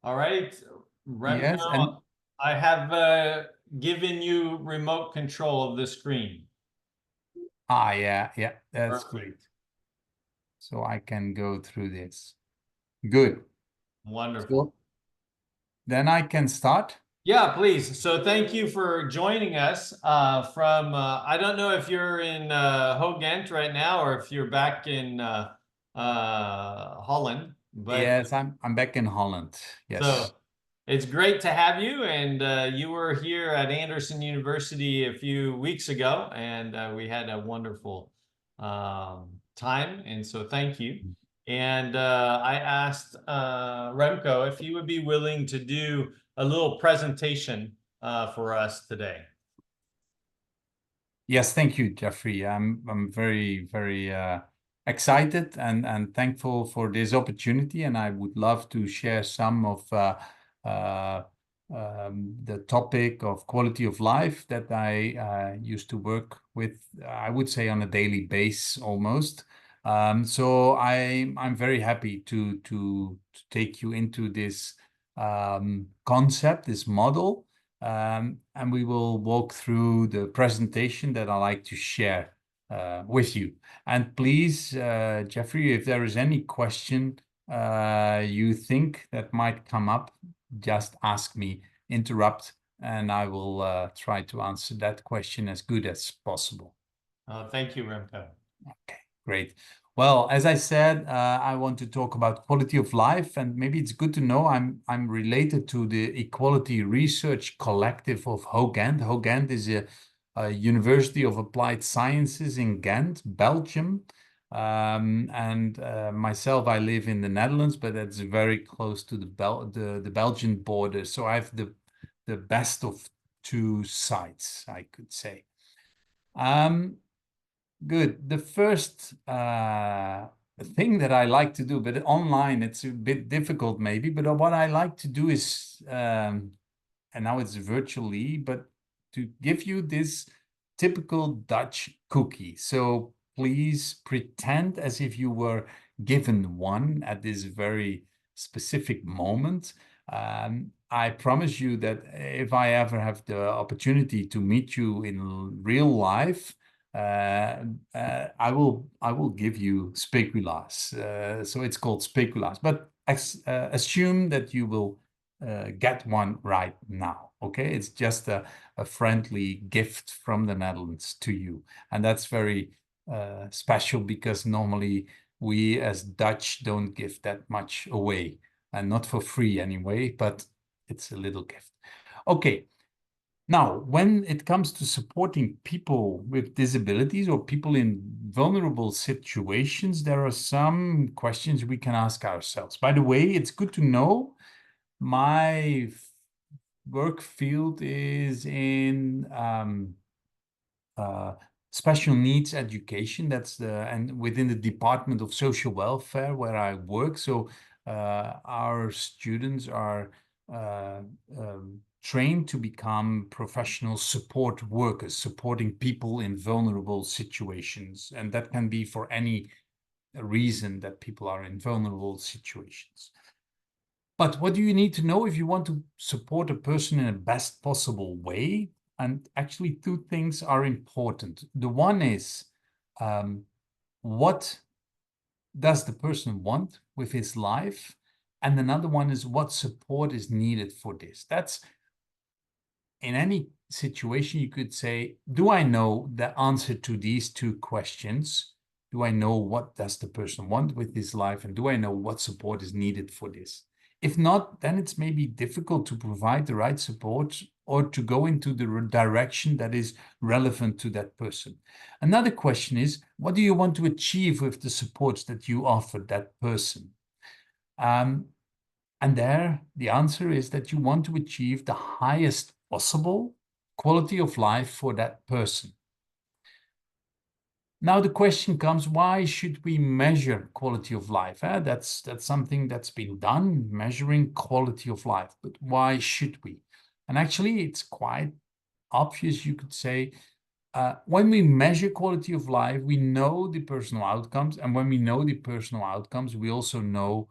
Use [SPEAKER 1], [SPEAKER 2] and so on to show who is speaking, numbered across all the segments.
[SPEAKER 1] All right,
[SPEAKER 2] Yes, and
[SPEAKER 1] Remco, I have given you remote control of the screen.
[SPEAKER 2] yeah, that's
[SPEAKER 1] Perfect.
[SPEAKER 2] great. So I can go through this. Good.
[SPEAKER 1] Wonderful.
[SPEAKER 2] So then I can start.
[SPEAKER 1] Yeah, please. So thank you for joining us from, I don't know if you're in HOGENT right now or if you're back in Holland, but
[SPEAKER 2] Yes, I'm back in Holland. Yes.
[SPEAKER 1] so it's great to have you. And you were here at Anderson University a few weeks ago, and we had a wonderful time. And so thank you. And I asked Remco if he would be willing to do a little presentation for us today.
[SPEAKER 2] Yes, thank you, Jeffrey. I'm very excited and thankful for this opportunity, and I would love to share some of uh, the topic of quality of life that I used to work with. I would say on a daily basis almost. So I'm very happy to take you into this concept, this model. And we will walk through the presentation that I like to share with you. And please, Jeffrey, if there is any question you think that might come up, just ask me, interrupt, and I will try to answer that question as good as possible.
[SPEAKER 1] Thank you, Remco.
[SPEAKER 2] Okay, great. Well, as I said, I want to talk about quality of life, and maybe it's good to know I'm related to the Equality Research Collective of HOGENT. HOGENT is a University of Applied Sciences in Ghent, Belgium. And myself, I live in the Netherlands, but that's very close to the Belgian border. So I have the best of two sides, I could say. Um, Good. The first thing that I like to do, but online it's a bit difficult maybe, but what I like to do is, and now it's virtually, but to give you this typical Dutch cookie. So please pretend as if you were given one at this very specific moment. I promise you that if I ever have the opportunity to meet you in real life, I will give you speculas. So it's called speculas, but assume that you will get one right now. Okay, it's just a friendly gift from the Netherlands to you, and that's very special because normally we as Dutch don't give that much away, and not for free anyway, but it's a little gift. Okay. Now, when it comes to supporting people with disabilities or people in vulnerable situations, there are some questions we can ask ourselves. By the way, it's good to know my work field is in special needs education. That's and within the Department of Social Welfare where I work. So our students are uh, trained to become professional support workers, supporting people in vulnerable situations. And that can be for any reason that people are in vulnerable situations. But what do you need to know if you want to support a person in the best possible way? And actually, two things are important. The one is, what does the person want with his life? And another one is, what support is needed for this? That's in any situation, you could say, do I know the answer to these two questions? Do I know what does the person want with his life? And do I know what support is needed for this? If not, then it's maybe difficult to provide the right support or to go into the direction that is relevant to that person. Another question is, what do you want to achieve with the supports that you offer that person? And there, the answer is that you want to achieve the highest possible quality of life for that person. Now the question comes, why should we measure quality of life? That's something that's been done, measuring quality of life. But why should we? And actually, it's quite obvious, you could say. When we measure quality of life, we know the personal outcomes. And when we know the personal outcomes, we also know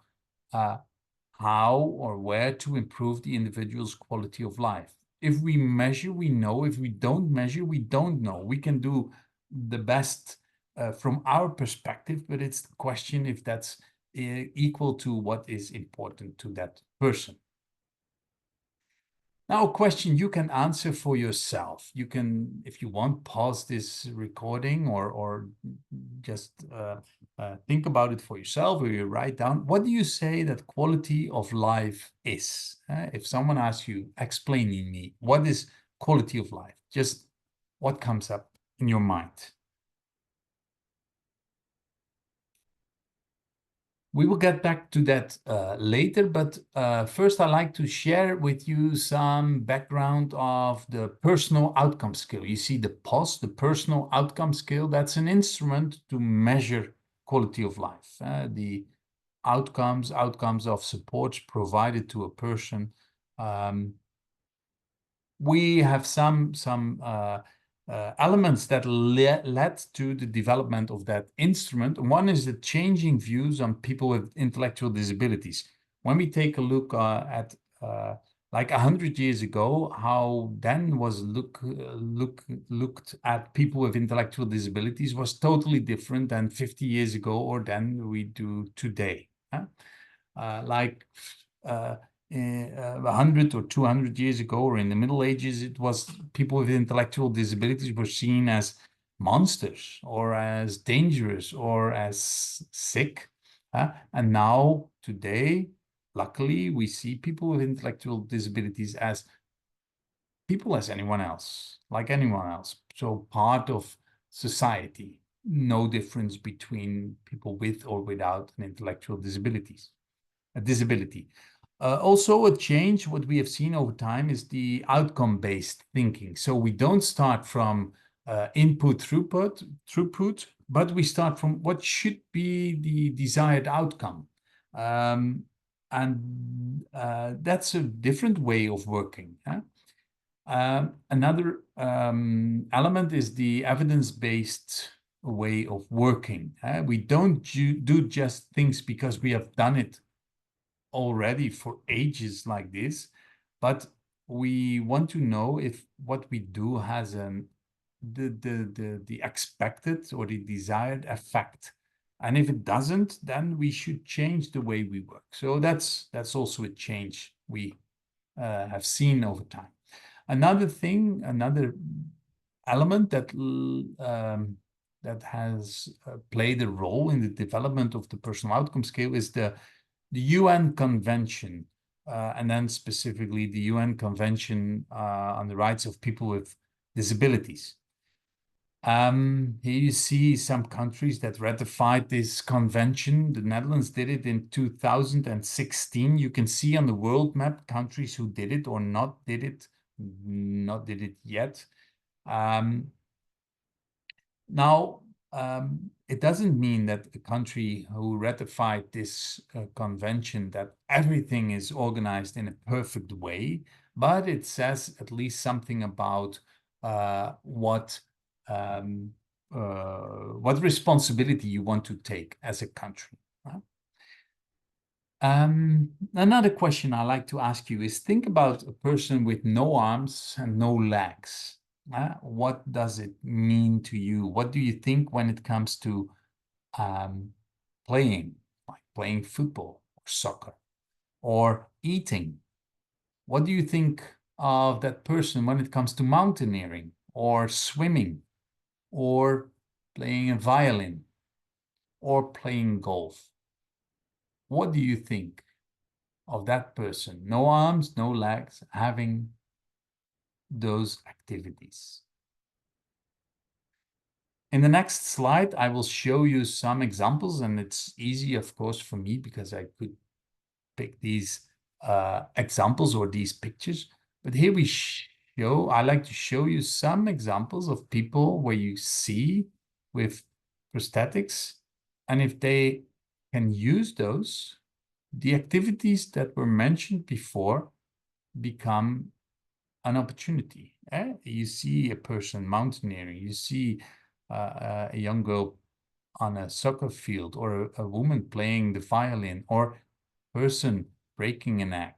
[SPEAKER 2] how or where to improve the individual's quality of life. If we measure, we know. If we don't measure, we don't know. We can do the best from our perspective, but it's the question if that's equal to what is important to that person. Now, a question you can answer for yourself. You can, if you want, pause this recording or just think about it for yourself, or you write down, what do you say that quality of life is? If someone asks you, explaining me, what is quality of life? Just what comes up in your mind? We will get back to that later, but first I'd like to share with you some background of the personal outcome scale. You see the POS, the personal outcome scale, that's an instrument to measure quality of life. The outcomes of supports provided to a person. We have some elements that led to the development of that instrument. One is the changing views on people with intellectual disabilities. When we take a look at like 100 years ago, how then was looked at people with intellectual disabilities was totally different than 50 years ago or than we do today. Like 100 or 200 years ago, or in the Middle Ages, it was people with intellectual disabilities were seen as monsters or as dangerous or as sick. And now, today, luckily, we see people with intellectual disabilities as people as anyone else, like anyone else. So part of society, no difference between people with or without an intellectual disabilities, a disability. Also a change, what we have seen over time is the outcome-based thinking. So we don't start from input throughput, but we start from what should be the desired outcome. And that's a different way of working. Another element is the evidence-based way of working. We don't do just things because we have done it already for ages like this, but we want to know if what we do has the expected or the desired effect. And if it doesn't, then we should change the way we work. So that's also a change we have seen over time. Another thing, another element that that has played a role in the development of the personal outcome scale is the UN Convention, and then specifically the UN Convention on the Rights of People with Disabilities. Here you see some countries that ratified this convention. The Netherlands did it in 2016. You can see on the world map countries who did it or not did it yet. Now, it doesn't mean that a country who ratified this convention that everything is organized in a perfect way, but it says at least something about what responsibility you want to take as a country. Another question I like to ask you is, think about a person with no arms and no legs. What does it mean to you? What do you think when it comes to playing, like playing football or soccer, or eating? What do you think of that person when it comes to mountaineering or swimming or playing a violin or playing golf? What do you think of that person? No arms, no legs, having those activities. In the next slide, I will show you some examples, and it's easy, of course, for me because I could pick these examples or these pictures. But here I like to show you some examples of people where you see with prosthetics, and if they can use those, the activities that were mentioned before become an opportunity. You see a person mountaineering, you see a young girl on a soccer field, or a woman playing the violin, or a person breaking an egg.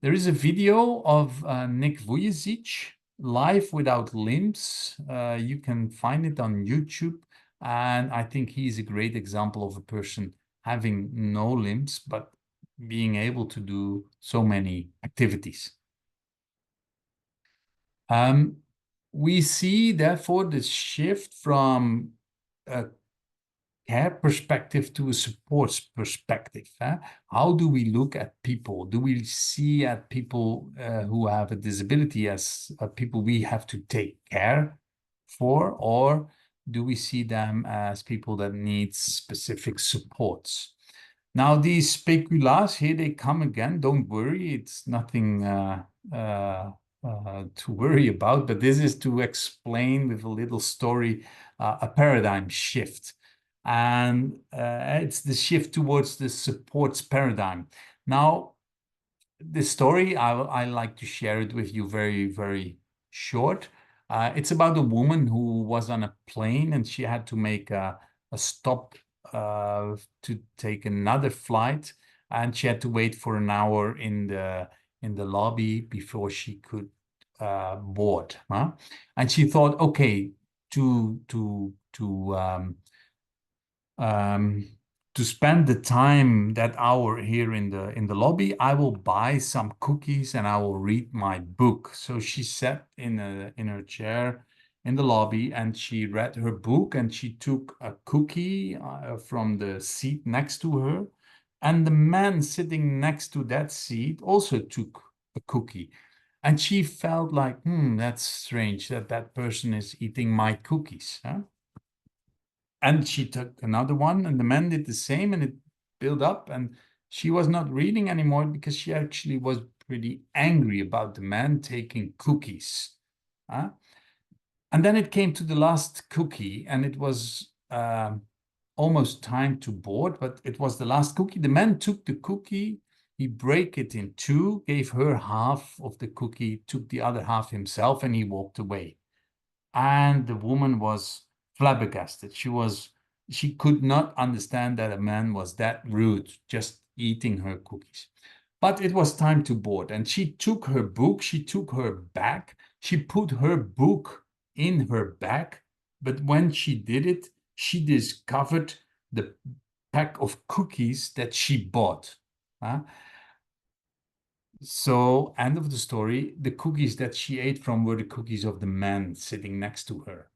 [SPEAKER 2] There is a video of Nick Vujicic, Life Without Limbs. You can find it on YouTube. And I think he's a great example of a person having no limbs, but being able to do so many activities. We see, therefore, the shift from a care perspective to a support perspective. How do we look at people? Do we see at people who have a disability as people we have to take care for, or do we see them as people that need specific supports? Now, these speculas, here they come again. Don't worry, it's nothing to worry about, but this is to explain with a little story a paradigm shift. And it's the shift towards the supports paradigm. Now, the story, I like to share it with you very, very short. It's about a woman who was on a plane and she had to make a stop to take another flight, and she had to wait for an hour in the lobby before she could board. And she thought, okay, to spend the time, that hour here in the lobby, I will buy some cookies and I will read my book. So she sat in her chair in the lobby and she read her book, and she took a cookie from the seat next to her. And the man sitting next to that seat also took a cookie. And she felt like, that's strange that that person is eating my cookies. Huh? And she took another one, and the man did the same, and it built up. And she was not reading anymore because she actually was pretty angry about the man taking cookies. And then it came to the last cookie, and it was almost time to board, but it was the last cookie. The man took the cookie, he broke it in two, gave her half of the cookie, took the other half himself, and he walked away. And the woman was flabbergasted. She could not understand that a man was that rude, just eating her cookies. But it was time to board, and she took her book, she took her bag, she put her book in her bag. But when she did it, she discovered the pack of cookies that she bought. So, end of the story, the cookies that she ate from were the cookies of the man sitting next to her.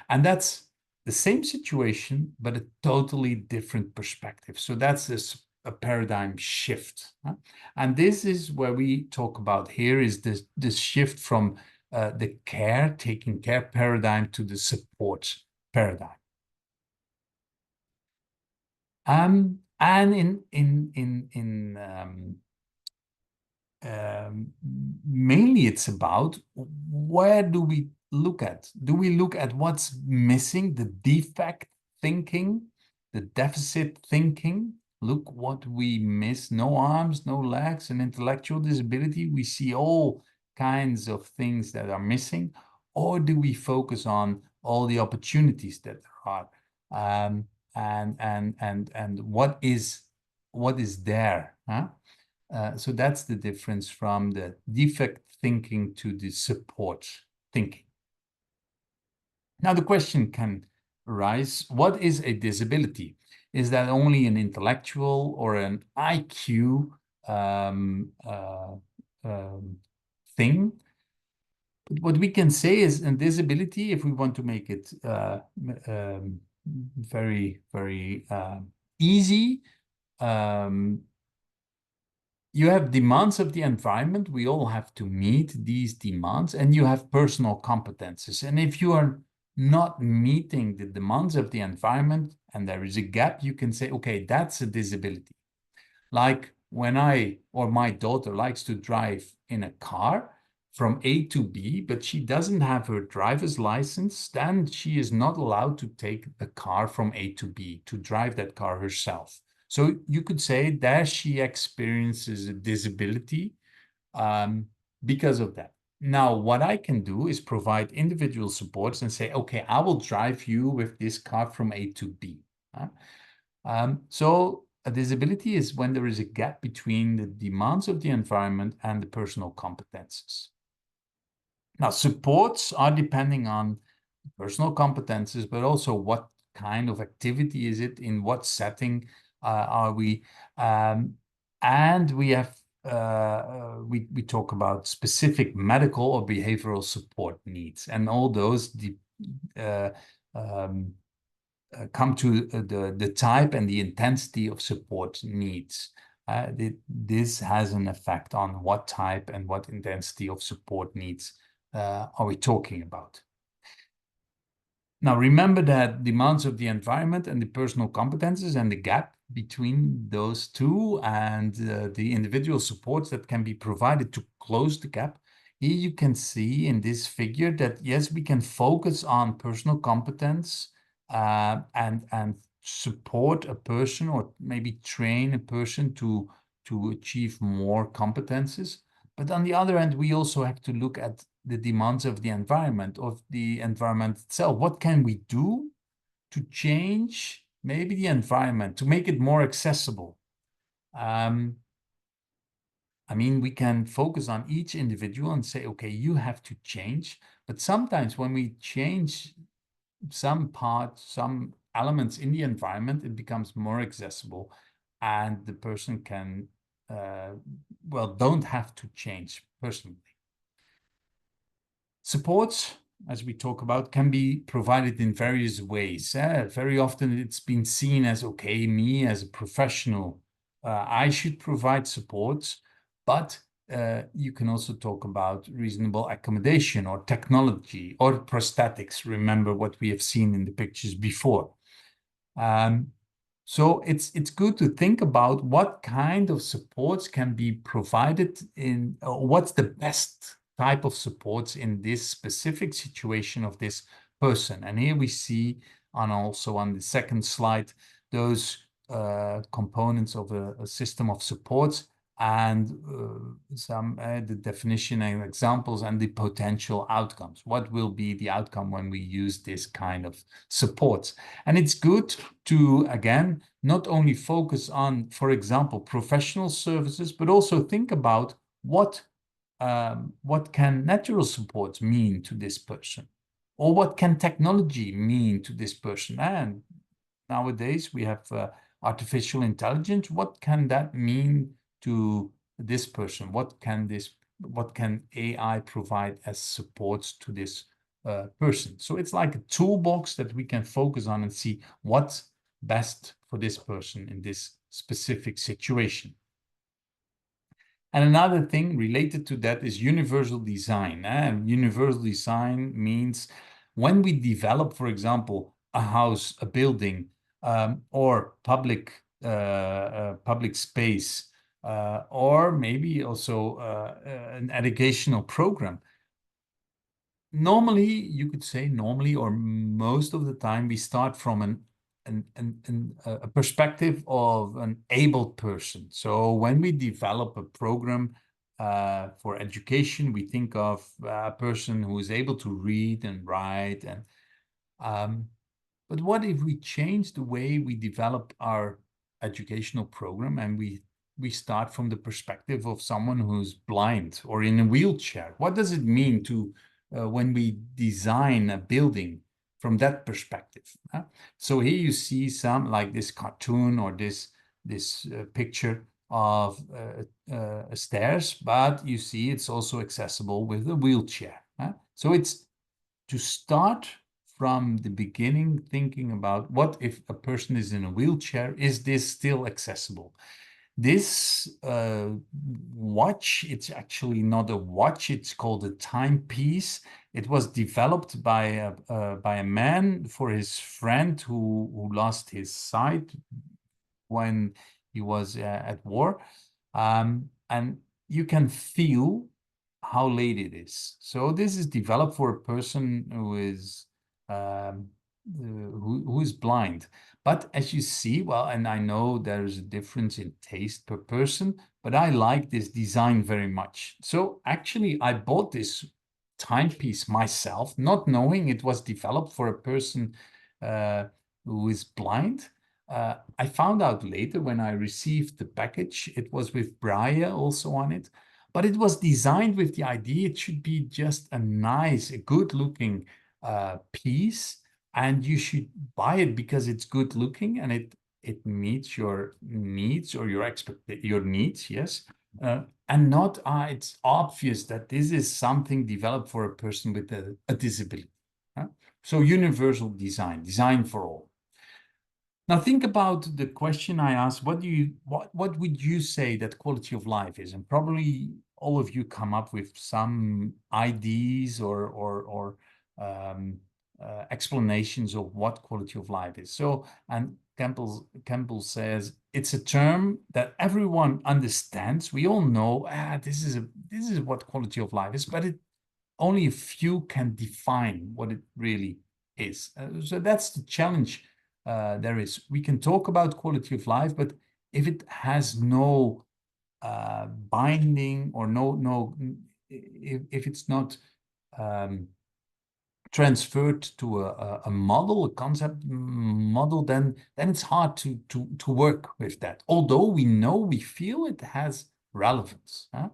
[SPEAKER 2] And that's the same situation, but a totally different perspective. So that's a paradigm shift. And this is where we talk about here is this shift from the taking care paradigm to the support paradigm. And mainly it's about where do we look at? Do we look at what's missing, the defect thinking, the deficit thinking? Look what we miss: no arms, no legs, an intellectual disability. We see all kinds of things that are missing. Or do we focus on all the opportunities that there are? And what is there? So that's the difference from the defect thinking to the support thinking. Now the question can arise, what is a disability? Is that only an intellectual or an IQ thing? But what we can say is a disability, if we want to make it very, very easy, you have demands of the environment. We all have to meet these demands, and you have personal competences. And if you are not meeting the demands of the environment and there is a gap, you can say, okay, that's a disability. Like when I or my daughter likes to drive in a car from A to B, but she doesn't have her driver's license, then she is not allowed to take the car from A to B, to drive that car herself. So you could say that she experiences a disability because of that. Now, what I can do is provide individual supports and say, okay, I will drive you with this car from A to B. So a disability is when there is a gap between the demands of the environment and the personal competences. Now, supports are depending on personal competences, but also what kind of activity is it, in what setting are we, and we have we talk about specific medical or behavioral support needs, and all those come to the type and the intensity of support needs. This has an effect on what type and what intensity of support needs are we talking about. Now, remember that demands of the environment and the personal competences and the gap between those two and the individual supports that can be provided to close the gap. Here you can see in this figure that, yes, we can focus on personal competence and support a person, or maybe train a person to achieve more competences. But on the other hand, we also have to look at the demands of the environment itself. What can we do to change maybe the environment, to make it more accessible? I mean, we can focus on each individual and say, okay, you have to change. But sometimes when we change some parts, some elements in the environment, it becomes more accessible, and the person can, well, don't have to change personally. Supports, as we talk about, can be provided in various ways. Very often it's been seen as, okay, me as a professional, I should provide supports, but you can also talk about reasonable accommodation or technology or prosthetics. Remember what we have seen in the pictures before. So it's good to think about what kind of supports can be provided in, or what's the best type of supports in this specific situation of this person. And here we see also on the second slide those components of a system of supports, and some the definition and examples and the potential outcomes. What will be the outcome when we use this kind of supports? And it's good to, again, not only focus on, for example, professional services, but also think about what can natural supports mean to this person, or what can technology mean to this person? And nowadays we have artificial intelligence. What can that mean to this person? What can AI provide as supports to this person? So it's like a toolbox that we can focus on and see what's best for this person in this specific situation. And another thing related to that is universal design. Universal design means when we develop, for example, a house, a building, or public space, or maybe also an educational program. Normally, you could say normally, or most of the time, we start from a perspective of an able person. So when we develop a program for education, we think of a person who is able to read and write. But what if we change the way we develop our educational program, and we start from the perspective of someone who's blind or in a wheelchair? What does it mean to when we design a building from that perspective? So here you see some, like this cartoon or this picture of stairs, but you see it's also accessible with a wheelchair. So it's to start from the beginning, thinking about what if a person is in a wheelchair, is this still accessible? This watch, it's actually not a watch, it's called a timepiece. It was developed by a man for his friend who lost his sight when he was at war. And you can feel how late it is. So this is developed for a person who is blind. But as you see, well, and I know there's a difference in taste per person, but I like this design very much. So actually, I bought this timepiece myself, not knowing it was developed for a person who is blind. I found out later when I received the package, it was with Braille also on it, but it was designed with the idea it should be just a nice, a good looking piece, and you should buy it because it's good looking and it meets your needs or your needs, yes. And not it's obvious that this is something developed for a person with a disability. So universal design, design for all. Now think about the question I asked, what would you say that quality of life is? And probably all of you come up with some ideas or explanations of what quality of life is. So, and Campbell says it's a term that everyone understands. We all know, this is what quality of life is, but only a few can define what it really is. So that's the challenge there is. We can talk about quality of life, but if it has no binding or if it's not transferred to a model, a concept model, then it's hard to work with that. Although we feel it has relevance. Huh?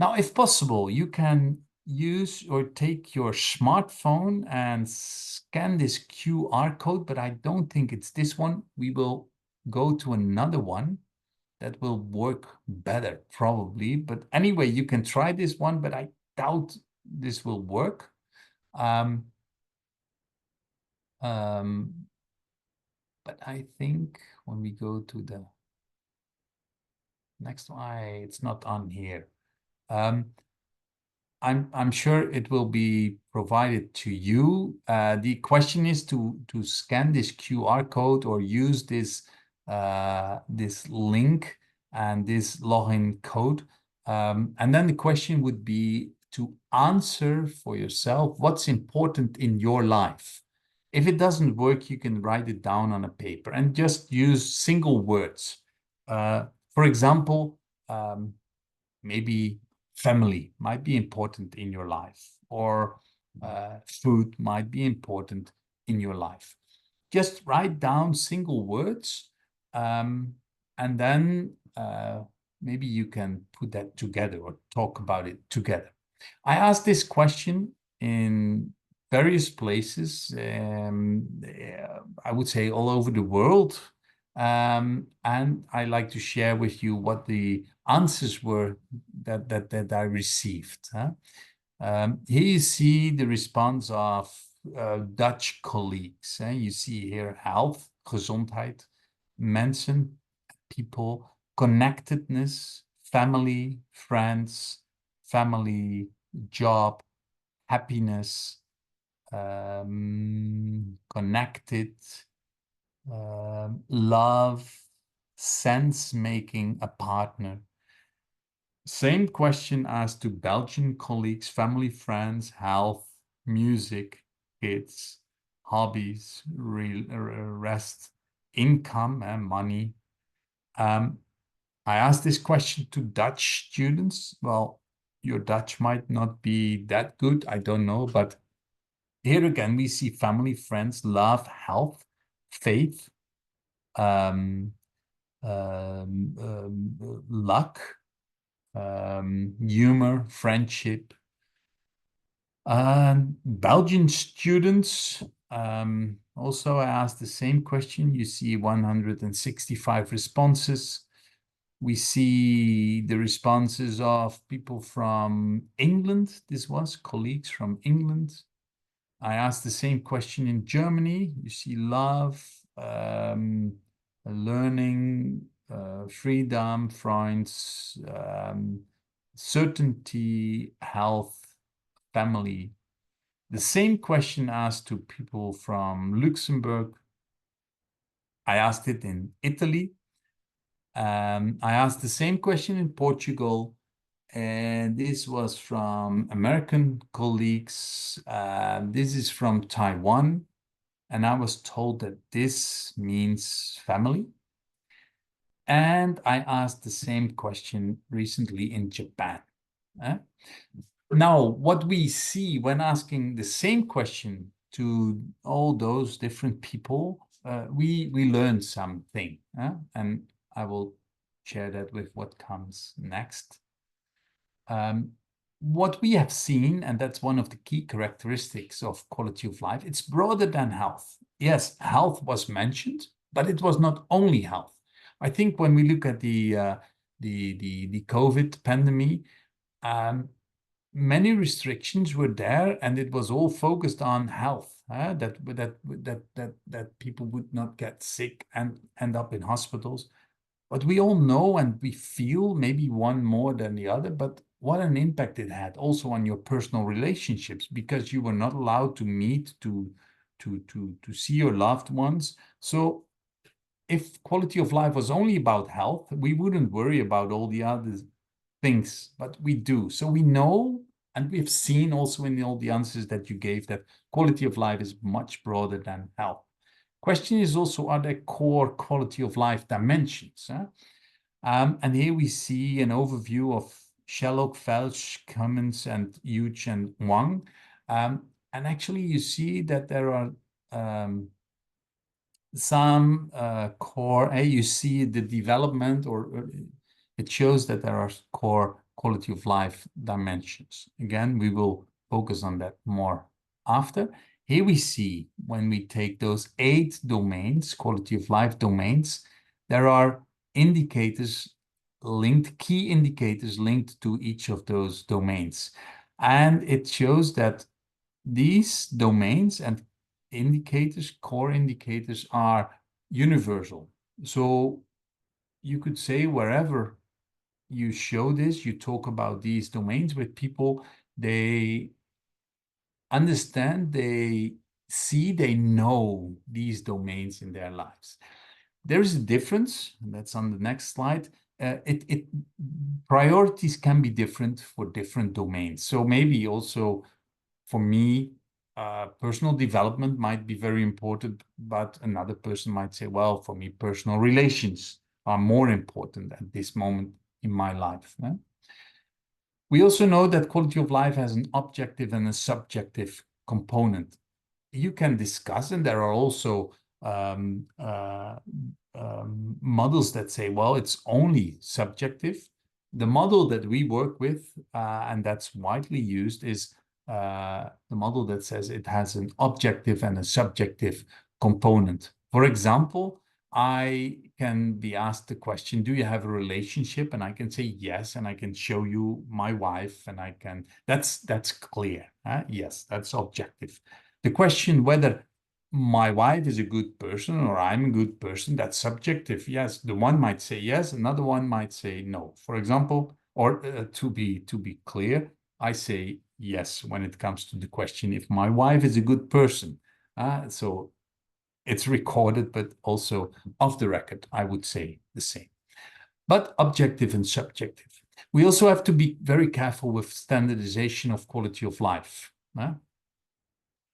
[SPEAKER 2] Now, if possible, you can use or take your smartphone and scan this QR code, but I don't think it's this one. We will go to another one that will work better, probably. But anyway, you can try this one, but I doubt this will work. But I think when we go to the next one, it's not on here. I'm sure it will be provided to you. The question is to scan this QR code or use this this link and this login code. And then the question would be to answer for yourself what's important in your life. If it doesn't work, you can write it down on a paper and just use single words. For example, maybe family might be important in your life, or food might be important in your life. Just write down single words, and then maybe you can put that together or talk about it together. I asked this question in various places, I would say all over the world. And I like to share with you what the answers were that I received. Here you see the response of Dutch colleagues. You see here health, gezondheid, mensen, people, connectedness, family, friends, family, job, happiness, connected, love, sense making a partner. Same question asked to Belgian colleagues, family, friends, health, music, kids, hobbies, rest, income, and money. I asked this question to Dutch students. Well, your Dutch might not be that good, I don't know, but here again, we see family, friends, love, health, faith, luck, humor, friendship. Belgian students, also I asked the same question. You see 165 responses. We see the responses of people from England. This was colleagues from England. I asked the same question in Germany. You see love, learning, freedom, friends, certainty, health, family. The same question asked to people from Luxembourg. I asked it in Italy. I asked the same question in Portugal, and this was from American colleagues. This is from Taiwan, and I was told that this means family. And I asked the same question recently in Japan. Now, what we see when asking the same question to all those different people we learned something, and I will share that with what comes next. What we have seen, and that's one of the key characteristics of quality of life, it's broader than health. Yes, health was mentioned, but it was not only health. I think when we look at the COVID pandemic, many restrictions were there, and it was all focused on health, that people would not get sick and end up in hospitals. But we all know and we feel, maybe one more than the other, but what an impact it had also on your personal relationships, because you were not allowed to meet, to see your loved ones. So if quality of life was only about health, we wouldn't worry about all the other things, but we do. So we know, and we've seen also in all the answers that you gave, that quality of life is much broader than health. Question is also, are there core quality of life dimensions? And here we see an overview of Sherlock, Felch, Cummins, and Huge and Wang. And actually, you see that there are some core, you see the development, or it shows that there are core quality of life dimensions. Again, we will focus on that more after. Here we see, when we take those 8 domains, quality of life domains, there are indicators linked, key indicators linked to each of those domains. And it shows that these domains and indicators, core indicators, are universal. So you could say wherever you show this, you talk about these domains with people, they understand, they see, they know these domains in their lives. There is a difference, and that's on the next slide. Priorities can be different for different domains. So maybe also for me, personal development might be very important, but another person might say, well, for me, personal relations are more important at this moment in my life. We also know that quality of life has an objective and a subjective component. You can discuss, and there are also models that say, well, it's only subjective. The model that we work with, and that's widely used, is the model that says it has an objective and a subjective component. For example, I can be asked the question, do you have a relationship? And I can say yes, and I can show you my wife, and I can, that's clear. Yes, that's objective. The question whether my wife is a good person or I'm a good person, that's subjective. Yes, the one might say yes, another one might say no. For example, or to be clear, I say yes when it comes to the question if my wife is a good person. So it's recorded, but also off the record, I would say the same. But objective and subjective. We also have to be very careful with standardization of quality of life.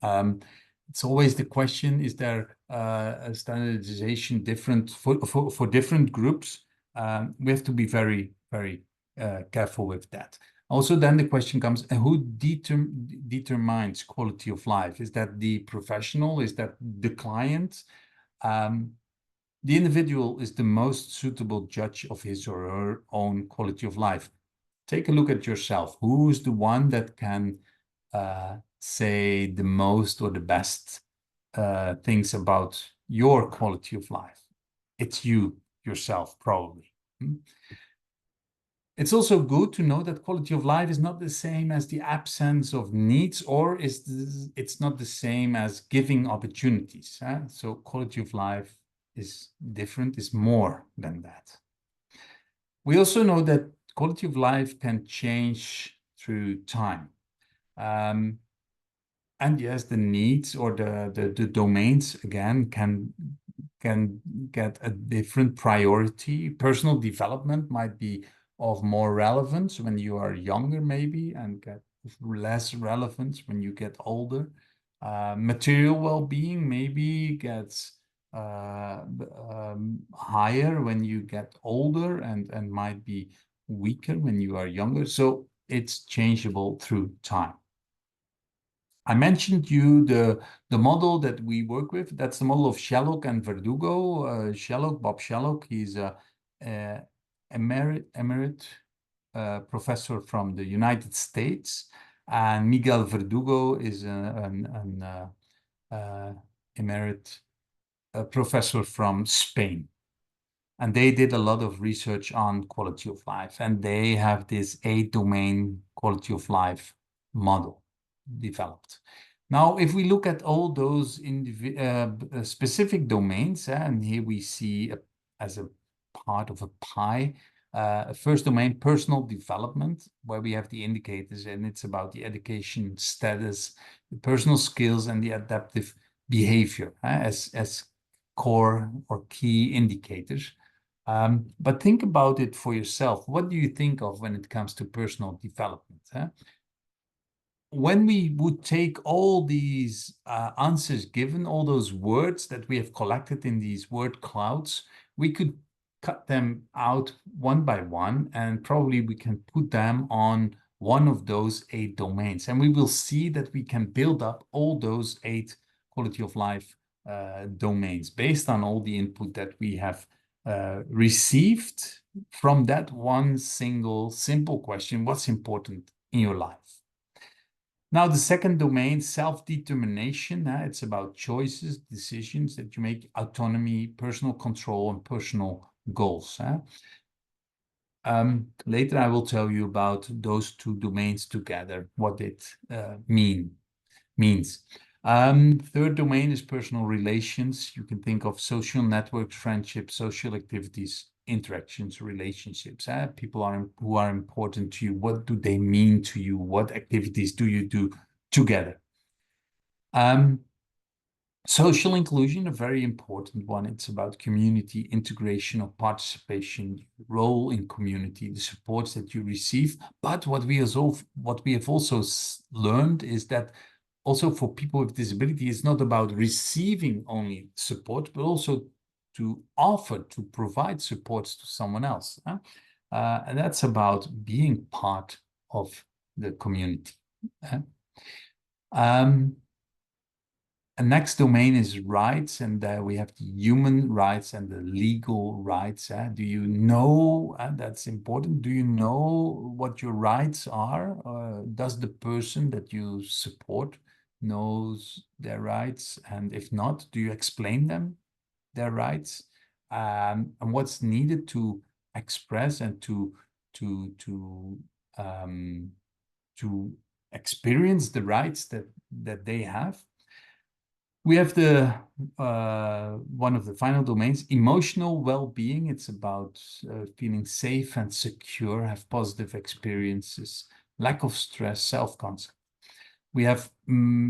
[SPEAKER 2] It's always the question, is there a standardization different for different groups? We have to be very, very careful with that. Also, then the question comes, who determines quality of life? Is that the professional? Is that the client? The individual is the most suitable judge of his or her own quality of life. Take a look at yourself. Who's the one that can say the most or the best things about your quality of life? It's you yourself, probably. It's also good to know that quality of life is not the same as the absence of needs, or it's not the same as giving opportunities. So quality of life is different, is more than that. We also know that quality of life can change through time. And yes, the needs or the domains, again, can get a different priority. Personal development might be of more relevance when you are younger, maybe, and get less relevance when you get older. Material well-being maybe gets higher when you get older, and might be weaker when you are younger. So it's changeable through time. I mentioned you the model that we work with. That's the model of Shellock and Verdugo. Bob Shellock, he's a emerit professor from the United States, and Miguel Verdugo is an emerit professor from Spain. And they did a lot of research on quality of life, and they have this 8-domain quality of life model developed. Now, if we look at all those specific domains, and here we see as a part of a pie, first domain, personal development, where we have the indicators, and it's about the education status, the personal skills, and the adaptive behavior as core or key indicators. But think about it for yourself. What do you think of when it comes to personal development? When we would take all these answers given, all those words that we have collected in these word clouds, we could cut them out one by one, and probably we can put them on one of those 8 domains. And we will see that we can build up all those 8 quality of life domains based on all the input that we have received from that one single simple question: what's important in your life? Now, the second domain, self-determination, it's about choices, decisions that you make, autonomy, personal control, and personal goals. Later, I will tell you about those 2 domains together, what it means. Third domain is personal relations. You can think of social networks, friendships, social activities, interactions, relationships. People who are important to you. What do they mean to you? What activities do you do together? Social inclusion, a very important one. It's about community integration or participation, role in community, the supports that you receive. But what we have also learned is that also for people with disability, it's not about receiving only support, but also to offer, to provide supports to someone else. And that's about being part of the community. The next domain is rights, and we have the human rights and the legal rights. Do you know, that's important, do you know what your rights are? Does the person that you support knows their rights? And if not, do you explain them their rights? And what's needed to express and to experience the rights that they have? We have the one of the final domains, emotional well-being. It's about feeling safe and secure, have positive experiences, lack of stress, self-concept. We have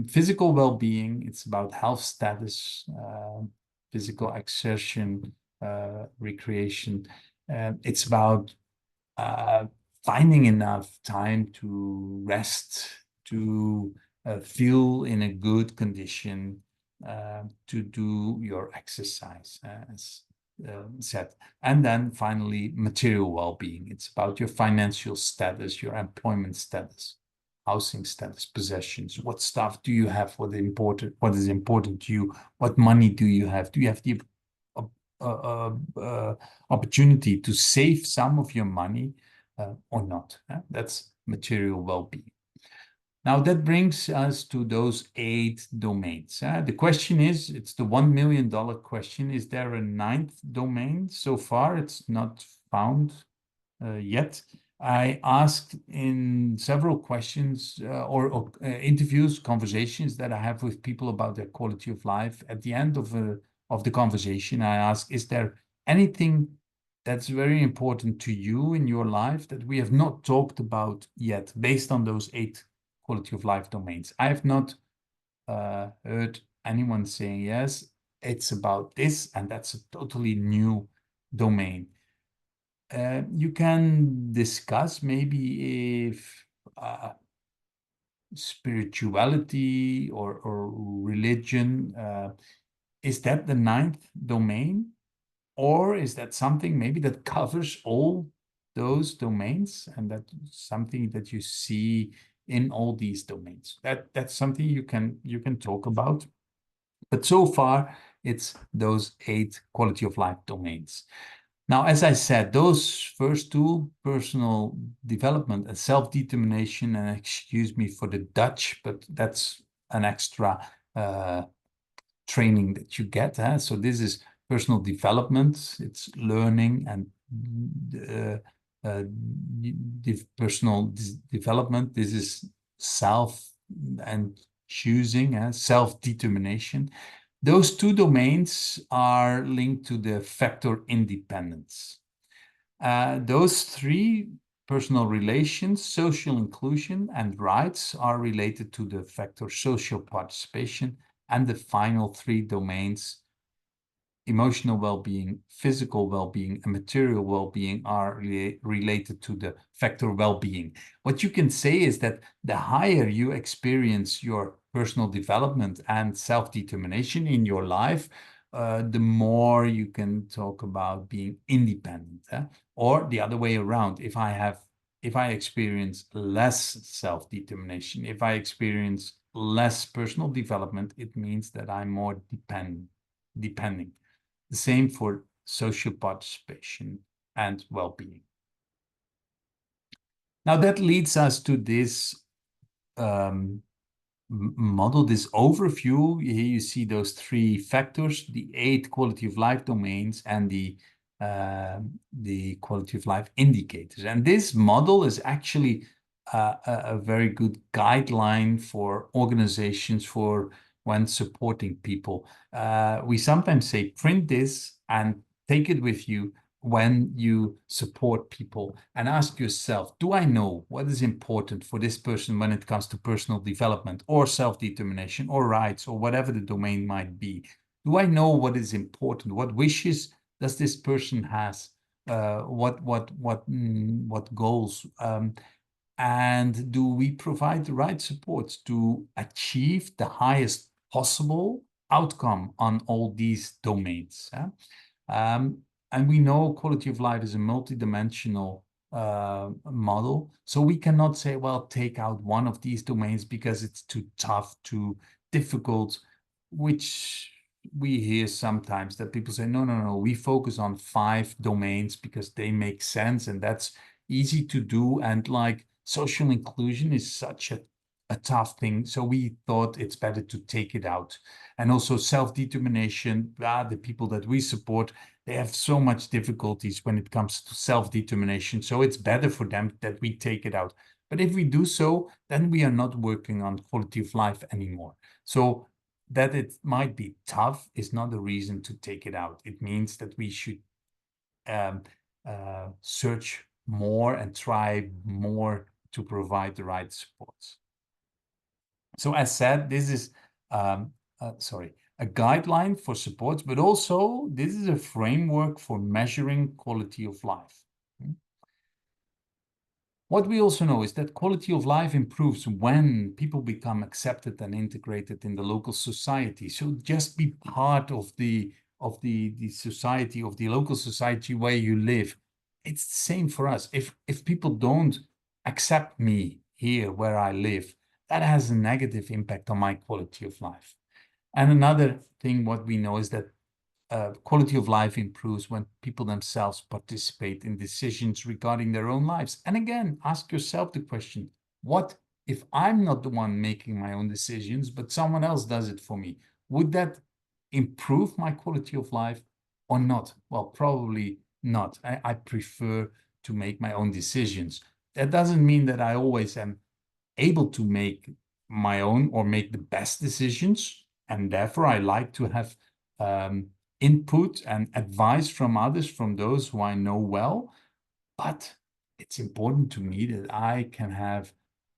[SPEAKER 2] physical well-being. It's about health status, physical exertion, recreation. It's about finding enough time to rest, to feel in a good condition, to do your exercise, as said. And then finally, material well-being. It's about your financial status, your employment status, housing status, possessions. What stuff do you have? What is important to you? What money do you have? Do you have the opportunity to save some of your money or not? That's material well-being. Now that brings us to those 8 domains. The question is, it's the $1 million question. Is there a 9th domain? So far, it's not found yet. I asked in several questions or interviews, conversations that I have with people about their quality of life. At the end of the conversation, I ask, is there anything that's very important to you in your life that we have not talked about yet based on those 8 quality of life domains? I have not heard anyone saying, yes, it's about this, and that's a totally new domain. You can discuss maybe if spirituality or religion, is that the 9th domain? Or is that something maybe that covers all those domains, and that's something that you see in all these domains. That's something you can talk about. But so far, it's those 8 quality of life domains. Now, as I said, those first 2, personal development and self-determination, and excuse me for the Dutch, but that's an extra training that you get. So this is personal development, it's learning and personal development. This is self and choosing, self-determination. Those 2 domains are linked to the factor independence. Those 3, personal relations, social inclusion, and rights, are related to the factor social participation. And the final 3 domains, emotional well-being, physical well-being, and material well-being, are related to the factor well-being. What you can say is that the higher you experience your personal development and self-determination in your life, the more you can talk about being independent. Or the other way around, if I experience less self-determination, if I experience less personal development, it means that I'm more depending. The same for social participation and well-being. Now that leads us to this model, this overview. Here you see those 3 factors, the 8 quality of life domains, and the quality of life indicators. And this model is actually a very good guideline for organizations for when supporting people. We sometimes say, print this and take it with you when you support people, and ask yourself, do I know what is important for this person when it comes to personal development or self-determination or rights or whatever the domain might be? Do I know what is important? What wishes does this person has? What goals? And do we provide the right supports to achieve the highest possible outcome on all these domains? And we know quality of life is a multidimensional model. So we cannot say, well, take out one of these domains because it's too tough, too difficult, which we hear sometimes that people say, no, we focus on 5 domains because they make sense and that's easy to do. And like social inclusion is such a tough thing. So we thought it's better to take it out. And also self-determination, the people that we support, they have so much difficulties when it comes to self-determination. So it's better for them that we take it out. But if we do so, then we are not working on quality of life anymore. So that it might be tough is not a reason to take it out. It means that we should search more and try more to provide the right supports. So as said, this is a guideline for supports, but also this is a framework for measuring quality of life. What we also know is that quality of life improves when people become accepted and integrated in the local society. So just be part of the society, of the local society where you live. It's the same for us. If people don't accept me here where I live, that has a negative impact on my quality of life. And another thing, what we know is that quality of life improves when people themselves participate in decisions regarding their own lives. And again, ask yourself the question, what if I'm not the one making my own decisions, but someone else does it for me? Would that improve my quality of life or not? Well, probably not. I prefer to make my own decisions. That doesn't mean that I always am able to make my own or make the best decisions. And therefore, I like to have input and advice from others, from those who I know well. But it's important to me that I can have,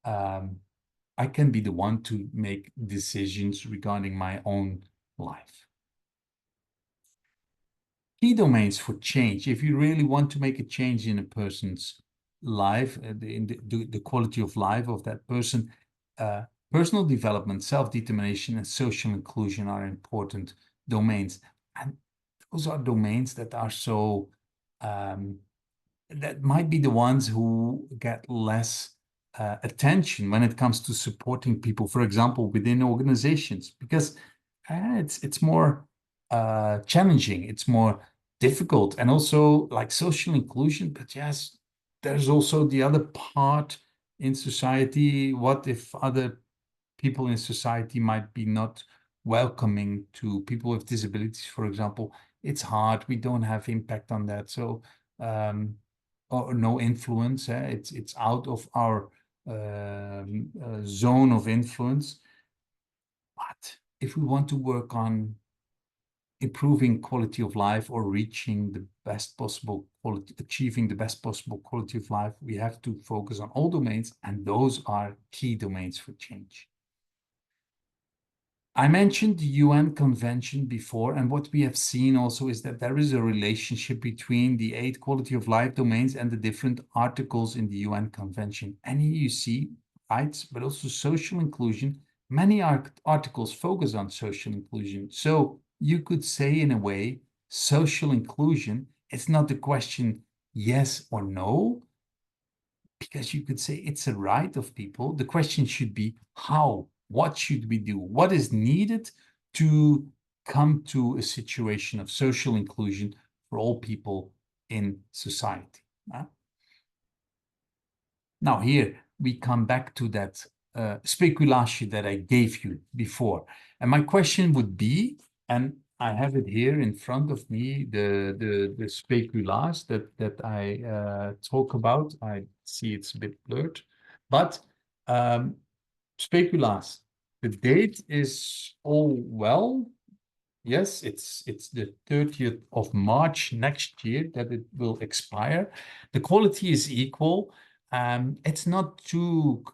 [SPEAKER 2] I can be the one to make decisions regarding my own life. Key domains for change. If you really want to make a change in a person's life, in the quality of life of that person, personal development, self-determination, and social inclusion are important domains. And those are domains that are so, that might be the ones who get less attention when it comes to supporting people, for example, within organizations, because it's more challenging, it's more difficult, and also like social inclusion. But yes, there's also the other part in society. What if other people in society might be not welcoming to people with disabilities, for example? It's hard. We don't have impact on that. So, or no influence. It's out of our zone of influence. But if we want to work on improving quality of life or reaching the best possible quality, achieving the best possible quality of life, we have to focus on all domains, and those are key domains for change. I mentioned the UN Convention before, and what we have seen also is that there is a relationship between the 8 quality of life domains and the different articles in the UN Convention. And here you see rights, but also social inclusion. Many articles focus on social inclusion. So you could say, in a way, social inclusion, it's not the question yes or no, because you could say it's a right of people. The question should be how? What should we do? What is needed to come to a situation of social inclusion for all people in society? Now, here we come back to that speculation that I gave you before. And my question would be, and I have it here in front of me, the speculas that I talk about. I see it's a bit blurred, but speculas, the date is all well. Yes, it's the 30th of March next year that it will expire. The quality is equal. It's not too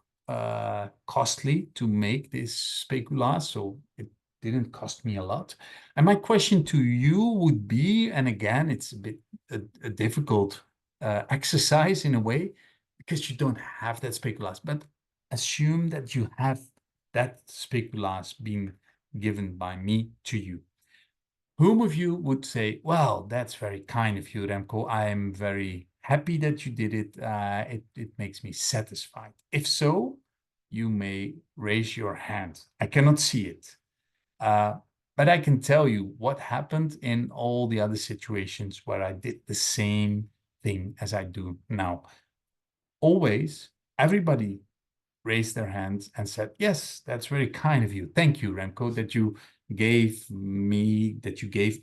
[SPEAKER 2] costly to make this specula, so it didn't cost me a lot. And my question to you would be, and again, it's a bit a difficult exercise in a way, because you don't have that speculas, but assume that you have that speculas being given by me to you. Whom of you would say, well, that's very kind of you, Remco. I am very happy that you did it. It makes me satisfied. If so, you may raise your hand. I cannot see it. But I can tell you what happened in all the other situations where I did the same thing as I do now. Always, everybody raised their hands and said, yes, that's very kind of you. Thank you, Remco, that you gave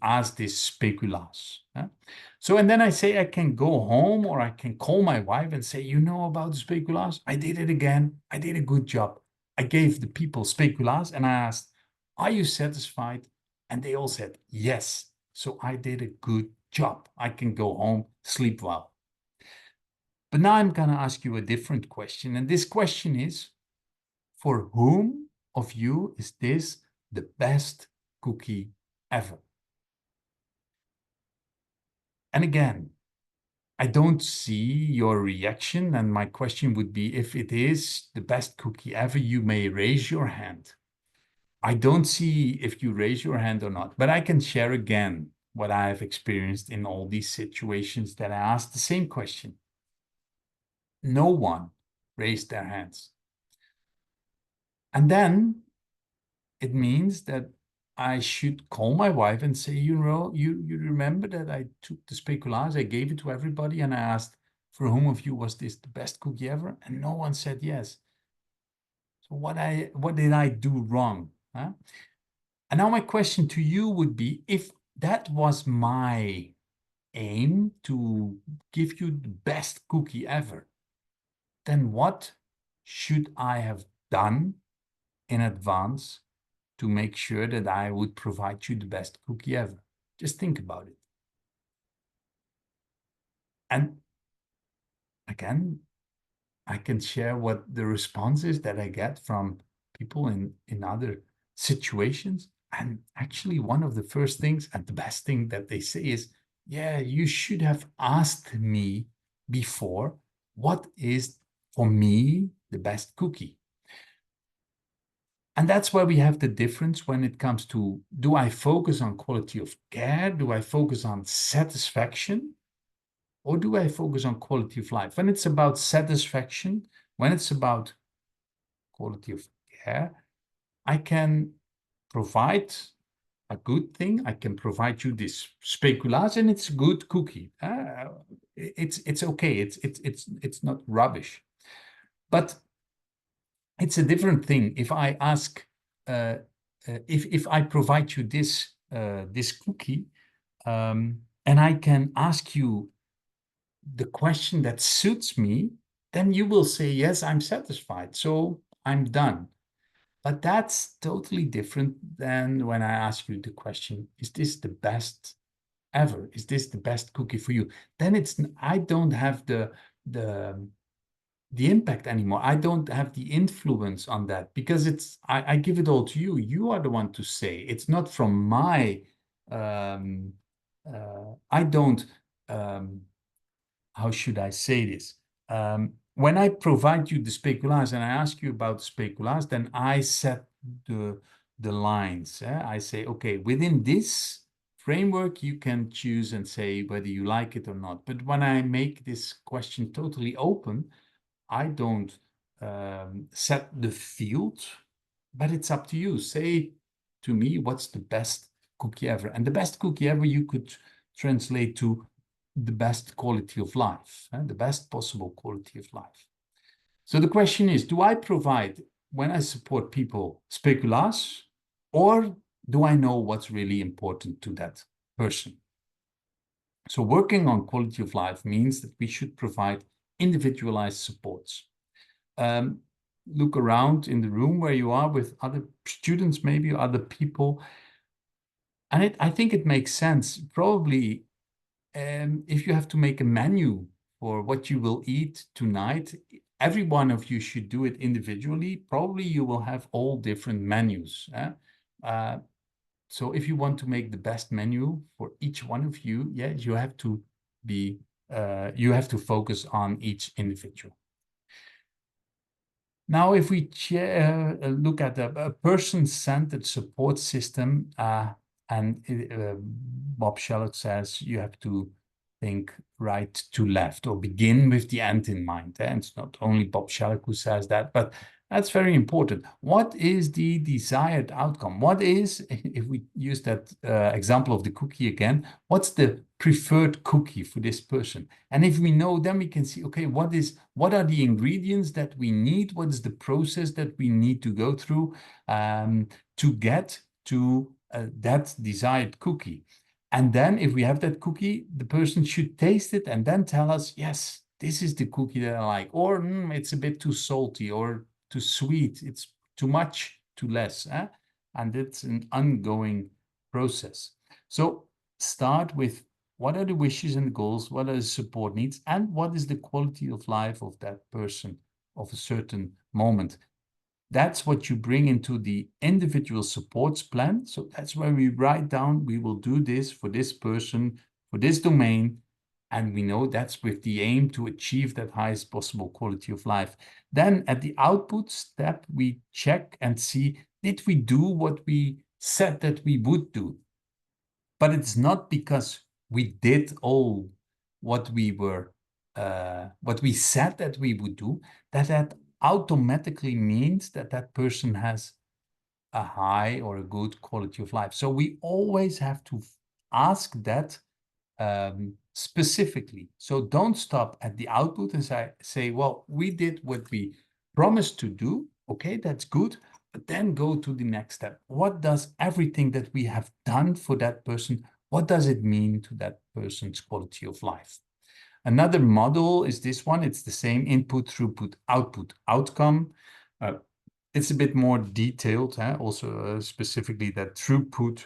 [SPEAKER 2] us this speculas. So, and then I say I can go home, or I can call my wife and say, you know about the speculas? I did it again. I did a good job. I gave the people speculas and I asked, are you satisfied? And they all said, yes. So I did a good job. I can go home, sleep well. But now I'm going to ask you a different question. And this question is, for whom of you is this the best cookie ever? And again, I don't see your reaction. And my question would be, if it is the best cookie ever, you may raise your hand. I don't see if you raise your hand or not, but I can share again what I have experienced in all these situations that I asked the same question. No one raised their hands. And then it means that I should call my wife and say, you know, you remember that I took the speculas, I gave it to everybody, and I asked, for whom of you was this the best cookie ever? And no one said yes. So what did I do wrong? Huh? And now my question to you would be, if that was my aim to give you the best cookie ever, then what should I have done in advance to make sure that I would provide you the best cookie ever? Just think about it. And again, I can share what the response is that I get from people in other situations. And actually, one of the first things and the best thing that they say is, yeah, you should have asked me before, what is for me the best cookie? And that's where we have the difference when it comes to, do I focus on quality of care? Do I focus on satisfaction? Or do I focus on quality of life? When it's about satisfaction, When it's about quality of care, I can provide a good thing. I can provide you this speculoos, and it's a good cookie. It's okay. It's not rubbish. But it's a different thing if I ask, if I provide you this cookie, and I can ask you the question that suits me, then you will say, yes, I'm satisfied, so I'm done. But that's totally different than when I ask you the question, is this the best ever? Is this the best cookie for you? Then I don't have the impact anymore. I don't have the influence on that because I give it all to you. You are the one to say. It's not from my, I don't, how should I say this? When I provide you the speculoos and I ask you about the speculoos, then I set the lines. I say, okay, within this framework, you can choose and say whether you like it or not. But when I make this question totally open, I don't set the field, but it's up to you. Say to me, what's the best cookie ever? And the best cookie ever you could translate to the best quality of life, the best possible quality of life. So the question is, do I provide, when I support people, speculoos, or do I know what's really important to that person? So working on quality of life means that we should provide individualized supports. Look around in the room where you are with other students, maybe other people. And I think it makes sense. Probably if you have to make a menu for what you will eat tonight, every one of you should do it individually. Probably you will have all different menus. So if you want to make the best menu for each one of you, yeah, you have to focus on each individual. Now, if we look at a person-centered support system, and Bob Shellock says you have to think right to left or begin with the end in mind. And it's not only Bob Shellock who says that, but that's very important. What is the desired outcome? What is, if we use that example of the cookie again, what's the preferred cookie for this person? And if we know, then we can see, okay, what are the ingredients that we need? What is the process that we need to go through to get to that desired cookie? And then if we have that cookie, the person should taste it and then tell us, yes, this is the cookie that I like, or it's a bit too salty or too sweet, it's too much, too less. And it's an ongoing process. So start with what are the wishes and goals, what are the support needs, and what is the quality of life of that person of a certain moment. That's what you bring into the individual supports plan. So that's where we write down, we will do this for this person, for this domain. And we know that's with the aim to achieve that highest possible quality of life. Then at the output step, we check and see, did we do what we said that we would do? But it's not because we did all what we said that we would do, that automatically means that that person has a high or a good quality of life. So we always have to ask that specifically. So don't stop at the output and say, well, we did what we promised to do. Okay, that's good. But then go to the next step. What does everything that we have done for that person, what does it mean to that person's quality of life? Another model is this one. It's the same input, throughput, output, outcome. It's a bit more detailed, also specifically that throughput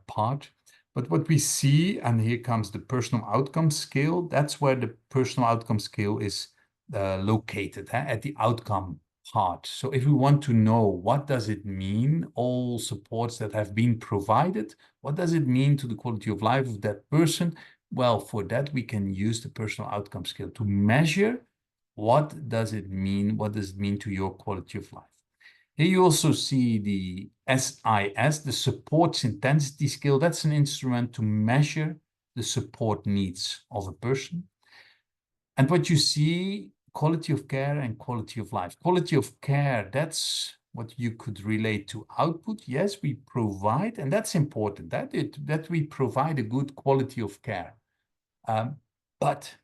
[SPEAKER 2] part. But what we see, and here comes the personal outcome scale, that's where the personal outcome scale is located, at the outcome part. So if we want to know what does it mean, all supports that have been provided, what does it mean to the quality of life of that person? Well, for that, we can use the personal outcome scale to measure what does it mean, what does it mean to your quality of life. Here you also see the SIS, the supports intensity scale. That's an instrument to measure the support needs of a person. And what you see quality of care and quality of life. Quality of care, that's what you could relate to output. Yes, we provide, and that's important, that we provide a good quality of care. But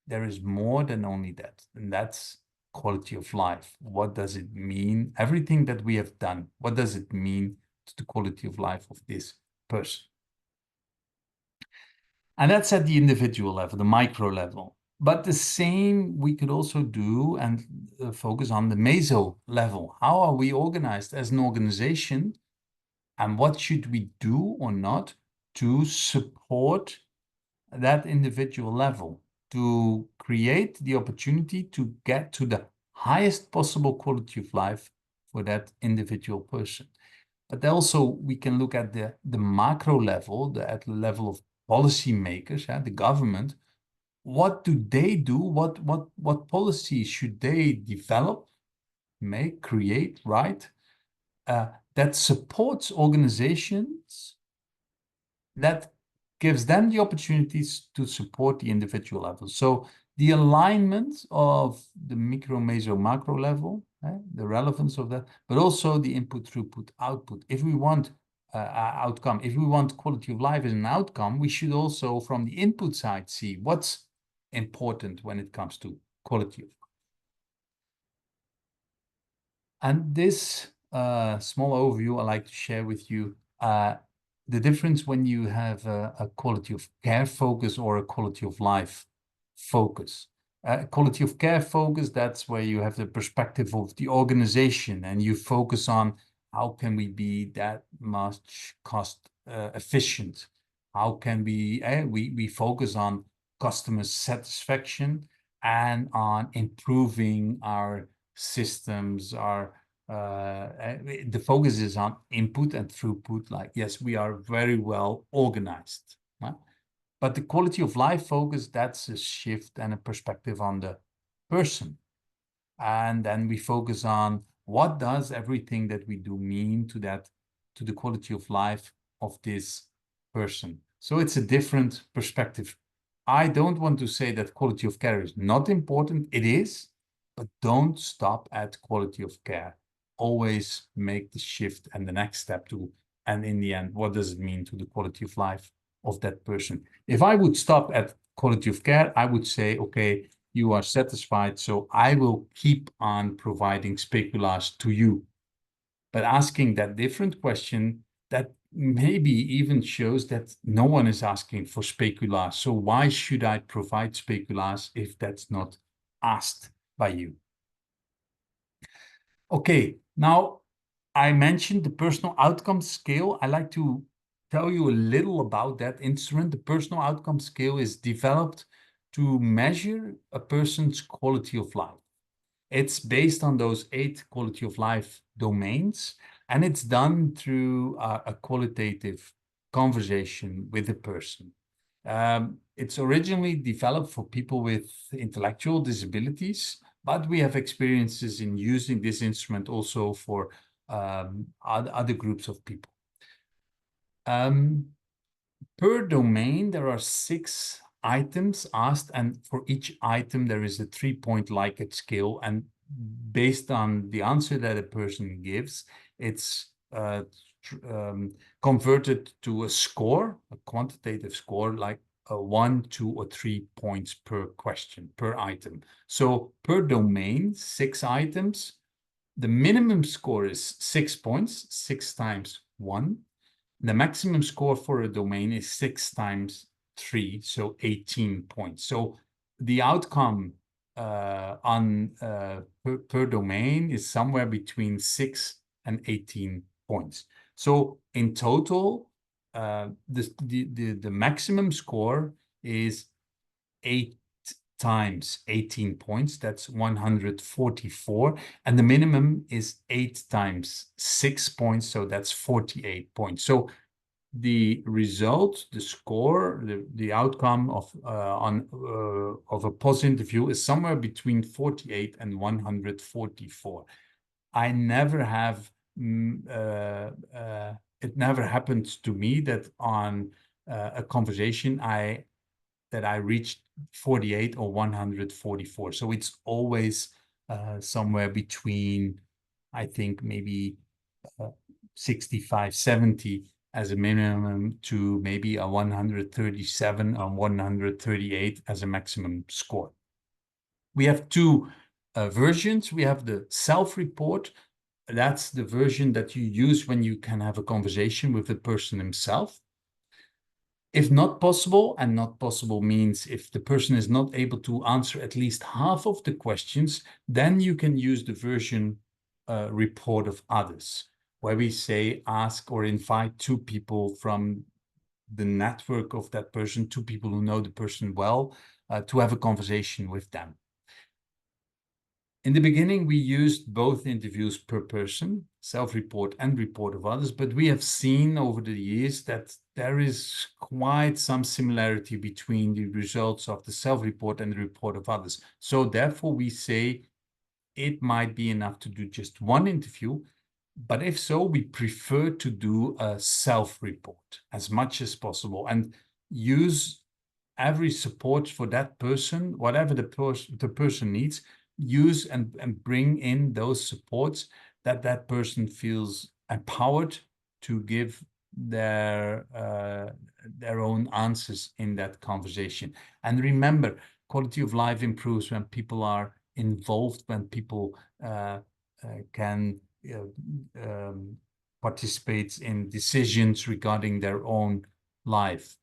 [SPEAKER 2] there is more than only that, and that's quality of life. What does it mean? Everything that we have done, what does it mean to the quality of life of this person? And that's at the individual level, the micro level. But the same we could also do and focus on the meso level. How are we organized as an organization? And what should we do or not to support that individual level, to create the opportunity to get to the highest possible quality of life for that individual person? But also we can look at the macro level, at the level of policymakers, the government. What do they do? What policies should they develop, make, create, write, that supports organizations, that gives them the opportunities to support the individual level? So the alignment of the micro, meso, macro level, the relevance of that, but also the input, throughput, output. If we want outcome, if we want quality of life as an outcome, we should also from the input side see what's important when it comes to quality of life. And this small overview I like to share with you the difference when you have a quality of care focus or a quality of life focus. Quality of care focus, that's where you have the perspective of the organization and you focus on how can we be that much cost efficient? How can we focus on customer satisfaction and on improving our systems, the focus is on input and throughput. Like, yes, we are very well organized. But the quality of life focus, that's a shift and a perspective on the person. And then we focus on what does everything that we do mean to the quality of life of this person. So it's a different perspective. I don't want to say that quality of care is not important. It is, but don't stop at quality of care. Always make the shift and the next step and in the end, what does it mean to the quality of life of that person? If I would stop at quality of care, I would say, okay, you are satisfied, so I will keep on providing speculas to you. But asking that different question, that maybe even shows that no one is asking for speculas. So why should I provide speculas if that's not asked by you? Okay, now I mentioned the personal outcome scale. I like to tell you a little about that instrument. The personal outcome scale is developed to measure a person's quality of life. It's based on those 8 quality of life domains, and it's done through a qualitative conversation with the person. It's originally developed for people with intellectual disabilities, but we have experiences in using this instrument also for other groups of people. Per domain, there are 6 items asked, and for each item, there is a 3-point Likert scale. And based on the answer that a person gives, it's converted to a score, a quantitative score, like 1, 2, or 3 points per question, per item. So per domain, 6 items. The minimum score is 6 points, 6 times 1. The maximum score for a domain is 6 times 3, so 18 points. So the outcome per domain is somewhere between 6 and 18 points. So in total, the maximum score is 8 times 18 points. That's 144. And the minimum is 8 times 6 points. So that's 48 points. So the result, the score, the outcome of a POS interview is somewhere between 48 and 144. I never have, it never happened to me that on a conversation I that I reached 48 or 144. So it's always somewhere between, I think, maybe 65, 70 as a minimum to maybe a 137 or 138 as a maximum score. We have two versions. We have the self-report. That's the version that you use when you can have a conversation with the person himself. If not possible, and not possible means if the person is not able to answer at least half of the questions, then you can use the version report of others, where we say ask or invite two people from the network of that person, two people who know the person well, to have a conversation with them. In the beginning, we used both interviews per person, self-report and report of others, but we have seen over the years that there is quite some similarity between the results of the self-report and the report of others. So therefore, we say it might be enough to do just one interview, but if so, we prefer to do a self-report as much as possible and use every support for that person, whatever the person needs, use and bring in those supports that person feels empowered to give their own answers in that conversation. And remember, quality of life improves when people are involved, when people can participate in decisions regarding their own life.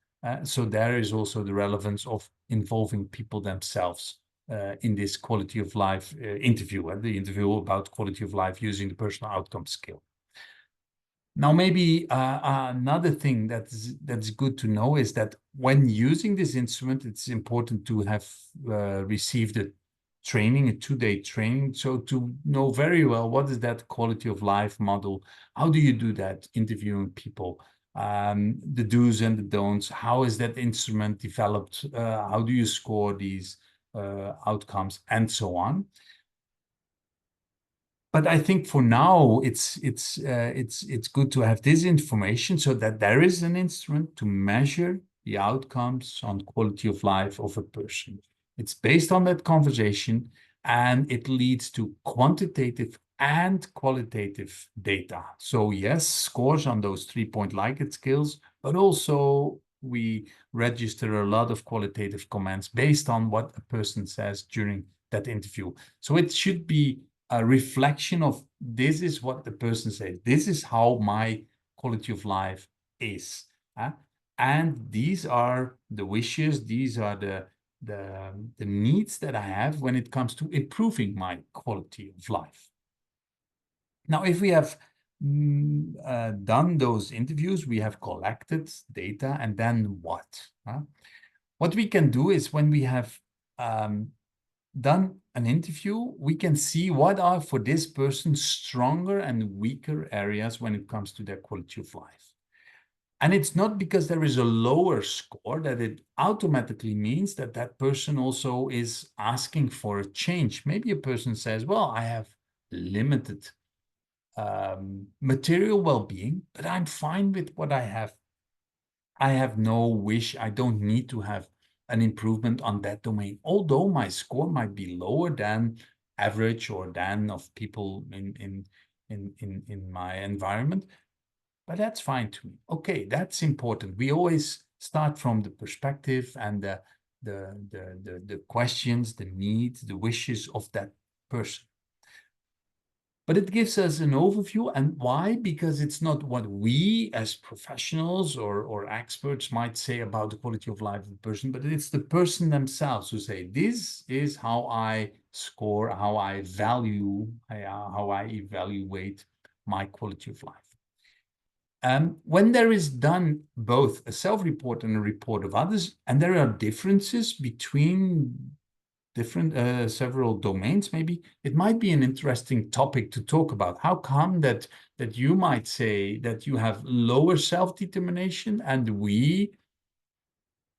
[SPEAKER 2] So there is also the relevance of involving people themselves in this quality of life interview, the interview about quality of life using the personal outcome skill. Now, maybe another thing that's good to know is that when using this instrument, it's important to have received a training, a 2-day training, so to know very well what is that quality of life model, how do you do that, interviewing people, the do's and the don'ts, how is that instrument developed, how do you score these outcomes, and so on. But I think for now it's good to have this information so that there is an instrument to measure the outcomes on quality of life of a person. It's based on that conversation, and it leads to quantitative and qualitative data. So yes, scores on those 3-point Likert skills, but also we register a lot of qualitative comments based on what a person says during that interview. So it should be a reflection of this is what the person said. This is how my quality of life is. And these are the wishes, these are the needs that I have when it comes to improving my quality of life. Now, if we have done those interviews, we have collected data, and then what? What we can do is when we have done an interview, we can see what are for this person stronger and weaker areas when it comes to their quality of life. And it's not because there is a lower score that it automatically means that that person also is asking for a change. Maybe a person says, well, I have limited material well-being, but I'm fine with what I have. I have no wish, I don't need to have an improvement on that domain, although my score might be lower than average or than of people in my environment, but that's fine to me. Okay, that's important. We always start from the perspective and the questions, the needs, the wishes of that person. But it gives us an overview. And why? Because it's not what we as professionals or experts might say about the quality of life of the person, but it's the person themselves who say, this is how I score, how I value, how I evaluate my quality of life. When there is done both a self-report and a report of others, and there are differences between different several domains, maybe it might be an interesting topic to talk about. How come that you might say that you have lower self-determination, and we,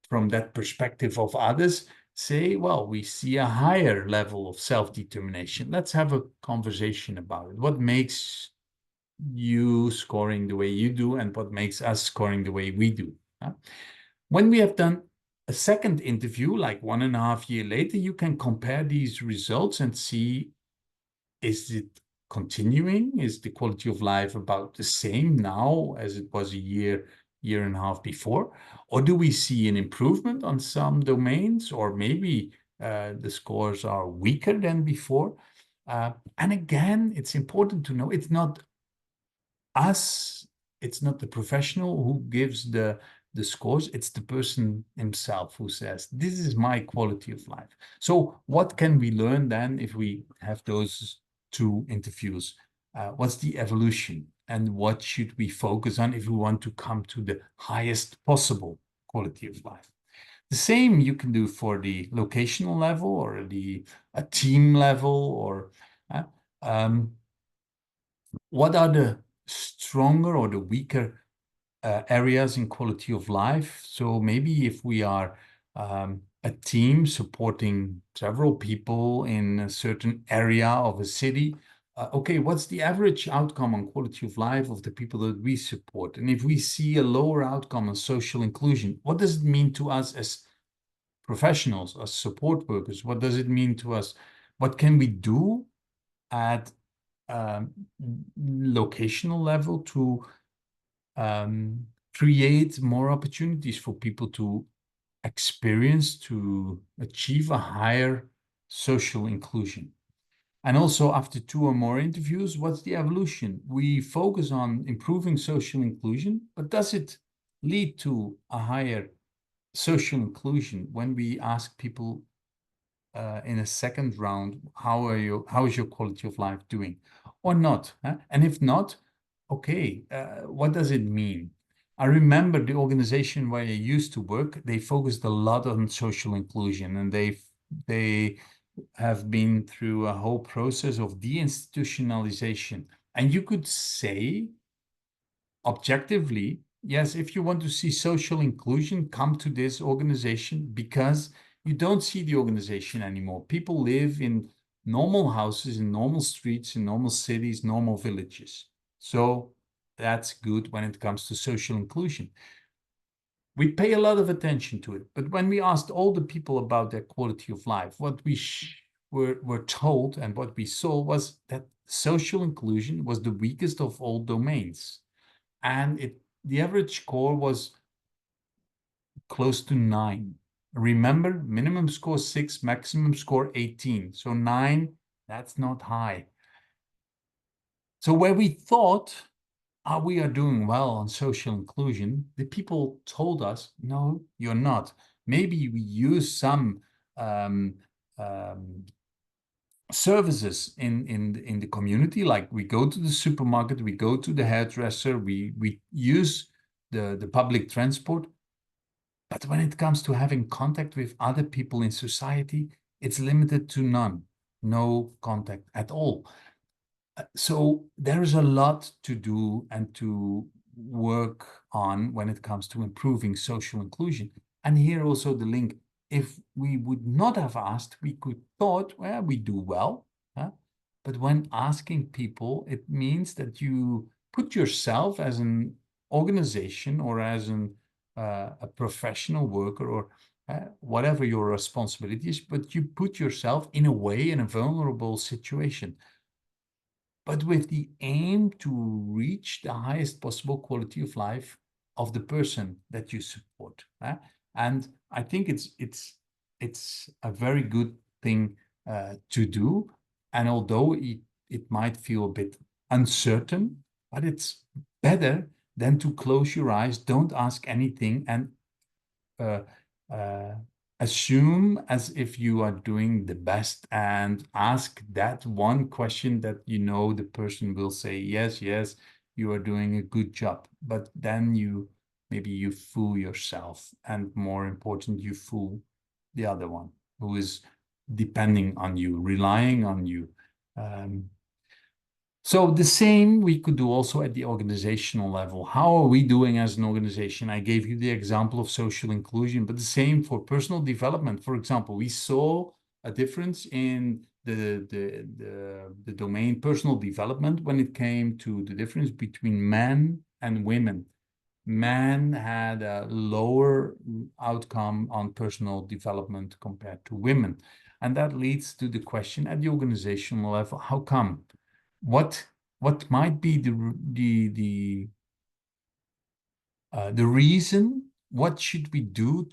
[SPEAKER 2] from that perspective of others, say, well, we see a higher level of self-determination. Let's have a conversation about it. What makes you scoring the way you do, and what makes us scoring the way we do? When we have done a second interview, like 1.5 years later, you can compare these results and see, is it continuing? Is the quality of life about the same now as it was a year and a half before? Or do we see an improvement on some domains? Or maybe the scores are weaker than before? And again, it's important to know it's not us, it's not the professional who gives the scores, it's the person himself who says, this is my quality of life. So what can we learn then if we have those two interviews? What's the evolution and what should we focus on if we want to come to the highest possible quality of life? The same you can do for the locational level or the team level, or what are the stronger or the weaker areas in quality of life? So maybe if we are a team supporting several people in a certain area of a city, okay, what's the average outcome on quality of life of the people that we support? And if we see a lower outcome on social inclusion, what does it mean to us as professionals, as support workers? What does it mean to us? What can we do at locational level to create more opportunities for people to experience, to achieve a higher social inclusion? And also, after 2 or more interviews, what's the evolution? We focus on improving social inclusion, but does it lead to a higher social inclusion when we ask people in a second round, how is your quality of life doing, or not? And if not, okay, what does it mean? I remember the organization where I used to work, they focused a lot on social inclusion, and they have been through a whole process of deinstitutionalization. And you could say, objectively, yes, if you want to see social inclusion, come to this organization, because you don't see the organization anymore. People live in normal houses, in normal streets, in normal cities, normal villages. So that's good when it comes to social inclusion. We pay a lot of attention to it. But when we asked all the people about their quality of life, what we were told and what we saw was that social inclusion was the weakest of all domains. And the average score was close to 9. Remember, minimum score 6, maximum score 18. So 9, that's not high. So where we thought, we are doing well on social inclusion, the people told us, no, you're not. Maybe we use some services in the community, like we go to the supermarket, we go to the hairdresser, we use the public transport. But when it comes to having contact with other people in society, it's limited to none, no contact at all. So there is a lot to do and to work on when it comes to improving social inclusion. And here also the link, if we would not have asked, we could thought, well, we do well. But when asking people, it means that you put yourself as an organization or as a professional worker, or whatever your responsibility is, but you put yourself in a way in a vulnerable situation, but with the aim to reach the highest possible quality of life of the person that you support. And I think it's a very good thing to do. And although it might feel a bit uncertain, but it's better than to close your eyes, don't ask anything, and assume as if you are doing the best, and ask that one question that you know the person will say, yes, yes, you are doing a good job. But then maybe you fool yourself, and more important, you fool the other one who is depending on you, relying on you. So the same we could do also at the organizational level. How are we doing as an organization? I gave you the example of social inclusion, but the same for personal development. For example, we saw a difference in the domain personal development when it came to the difference between men and women. men had a lower outcome on personal development compared to women. And that leads to the question at the organizational level, how come? What might be the reason? What should we do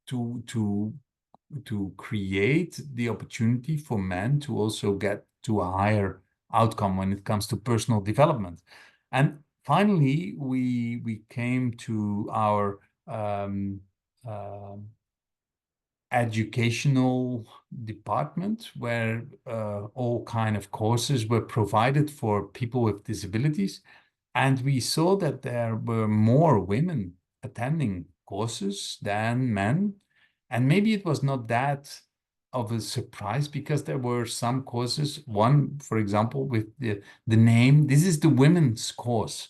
[SPEAKER 2] to create the opportunity for men to also get to a higher outcome when it comes to personal development? And finally, we came to our educational department where all kind of courses were provided for people with disabilities. And we saw that there were more women attending courses than men. And maybe it was not that of a surprise because there were some courses, one, for example, with the name, this is the women's course.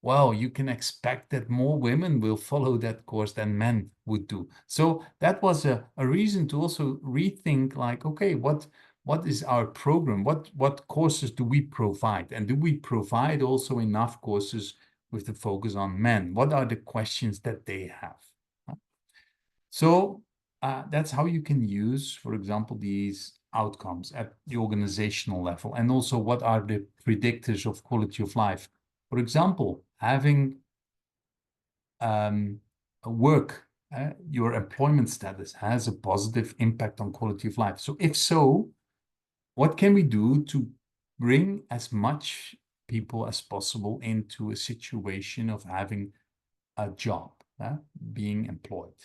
[SPEAKER 2] Well, you can expect that more women will follow that course than men would do. So that was a reason to also rethink like, okay, what is our program? What courses do we provide? And do we provide also enough courses with the focus on men? What are the questions that they have? So that's how you can use, for example, these outcomes at the organizational level. And also what are the predictors of quality of life? For example, having work, your employment status has a positive impact on quality of life. So if so, what can we do to bring as much people as possible into a situation of having a job, being employed?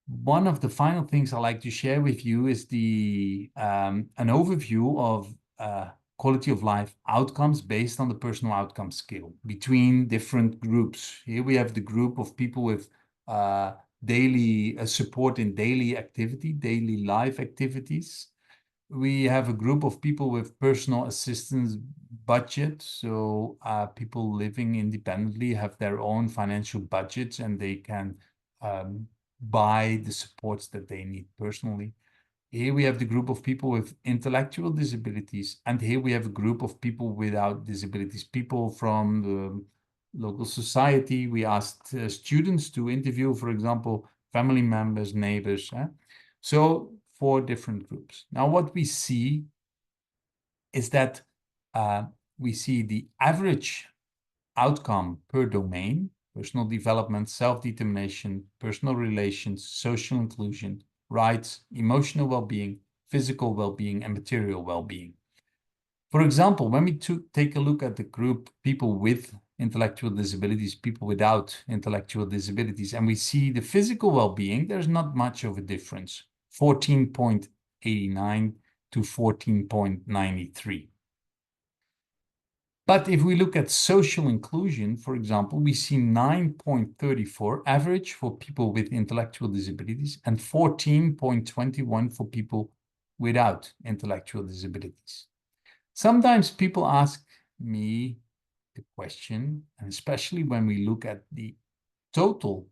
[SPEAKER 2] One of the final things I like to share with you is an overview of quality of life outcomes based on the personal outcome scale between different groups. Here we have the group of people with daily support in daily activity, daily life activities. We have a group of people with personal assistance budget. So people living independently have their own financial budgets and they can buy the supports that they need personally. Here we have the group of people with intellectual disabilities. And here we have a group of people without disabilities, people from the local society. We asked students to interview, for example, family members, neighbors. So 4 different groups. Now, what we see is that we see the average outcome per domain: personal development, self-determination, personal relations, social inclusion, rights, emotional well-being, physical well-being, and material well-being. For example, when we take a look at the group people with intellectual disabilities, people without intellectual disabilities, and we see the physical well-being, there's not much of a difference, 14.89 to 14.93. But if we look at social inclusion, for example, we see 9.34 average for people with intellectual disabilities and 14.21 for people without intellectual disabilities. Sometimes people ask me the question, and especially when we look at the total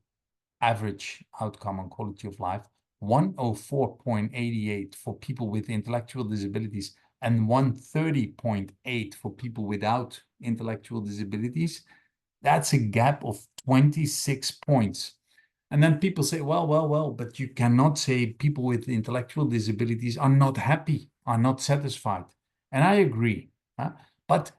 [SPEAKER 2] average outcome on quality of life, 104.88 for people with intellectual disabilities and 130.8 for people without intellectual disabilities, that's a gap of 26 points. And then people say, well, but you cannot say people with intellectual disabilities are not happy, are not satisfied. And I agree. But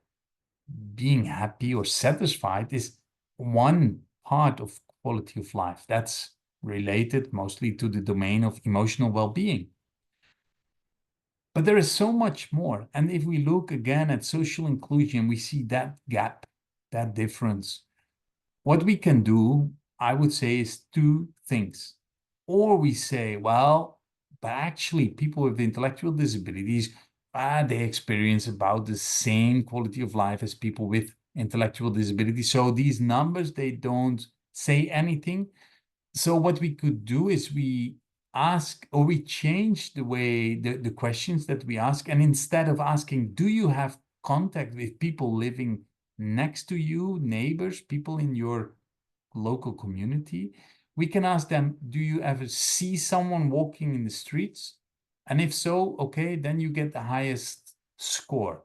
[SPEAKER 2] being happy or satisfied is one part of quality of life. That's related mostly to the domain of emotional well-being. But there is so much more. And if we look again at social inclusion, we see that gap, that difference. What we can do, I would say, is 2 things. Or we say, well, but actually people with intellectual disabilities, they experience about the same quality of life as people with intellectual disabilities. So these numbers, they don't say anything. So what we could do is we ask, or we change the way the questions that we ask. And instead of asking, do you have contact with people living next to you, neighbors, people in your local community, we can ask them, do you ever see someone walking in the streets? And if so, okay, then you get the highest score.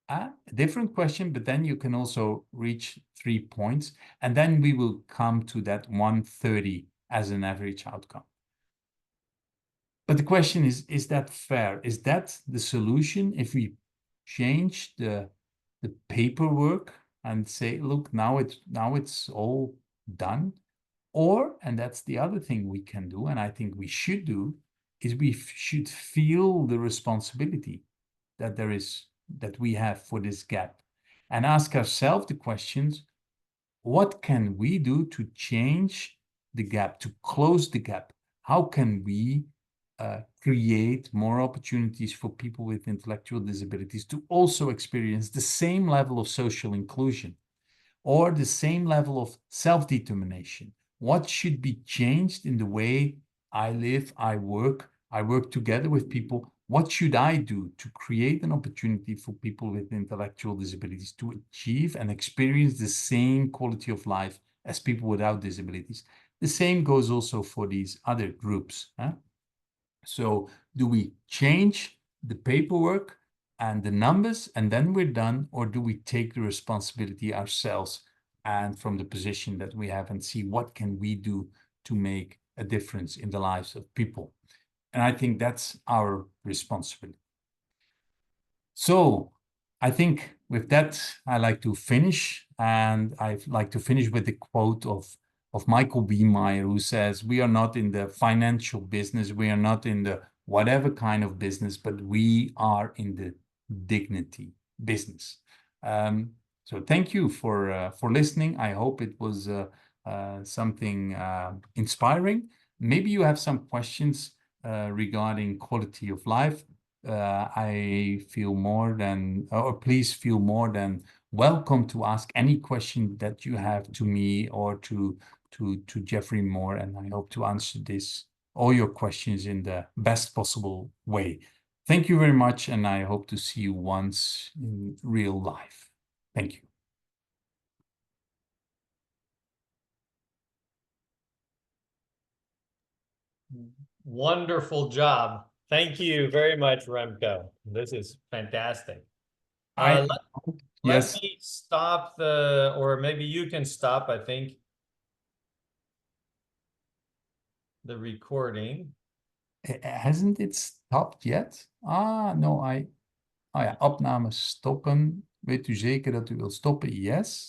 [SPEAKER 2] A different question, but then you can also reach 3 points, and then we will come to that 130 as an average outcome. But the question is that fair? Is that the solution if we change the paperwork and say, look, now it's all done? Or, and that's the other thing we can do, and I think we should do, is we should feel the responsibility that we have for this gap, and ask ourselves the questions: what can we do to change the gap, to close the gap? How can we create more opportunities for people with intellectual disabilities to also experience the same level of social inclusion or the same level of self-determination? What should be changed in the way I live, I work together with people? What should I do to create an opportunity for people with intellectual disabilities to achieve and experience the same quality of life as people without disabilities? The same goes also for these other groups. So do we change the paperwork and the numbers and then we're done, or do we take the responsibility ourselves and from the position that we have and see what can we do to make a difference in the lives of people? And I think that's our responsibility. So I think with that, I like to finish, and I'd like to finish with a quote of Michael B. Meyer, who says, we are not in the financial business, we are not in the whatever kind of business, but we are in the dignity business. So thank you for listening. I hope it was something inspiring. Maybe you have some questions regarding quality of life. I feel more than, or please feel more than welcome to ask any question that you have to me or to Jeffrey Moore, and I hope to answer all your questions in the best possible way. Thank you very much, and I hope to see you once in real life. Thank you.
[SPEAKER 1] Wonderful job. Thank you very much, Remco. This is fantastic. Let
[SPEAKER 2] Yes.
[SPEAKER 1] me stop or maybe you can stop, I think, the recording.
[SPEAKER 2] Hasn't it stopped yet? No, ja, opname stoppen. Weet u zeker dat u wilt stoppen? Yes.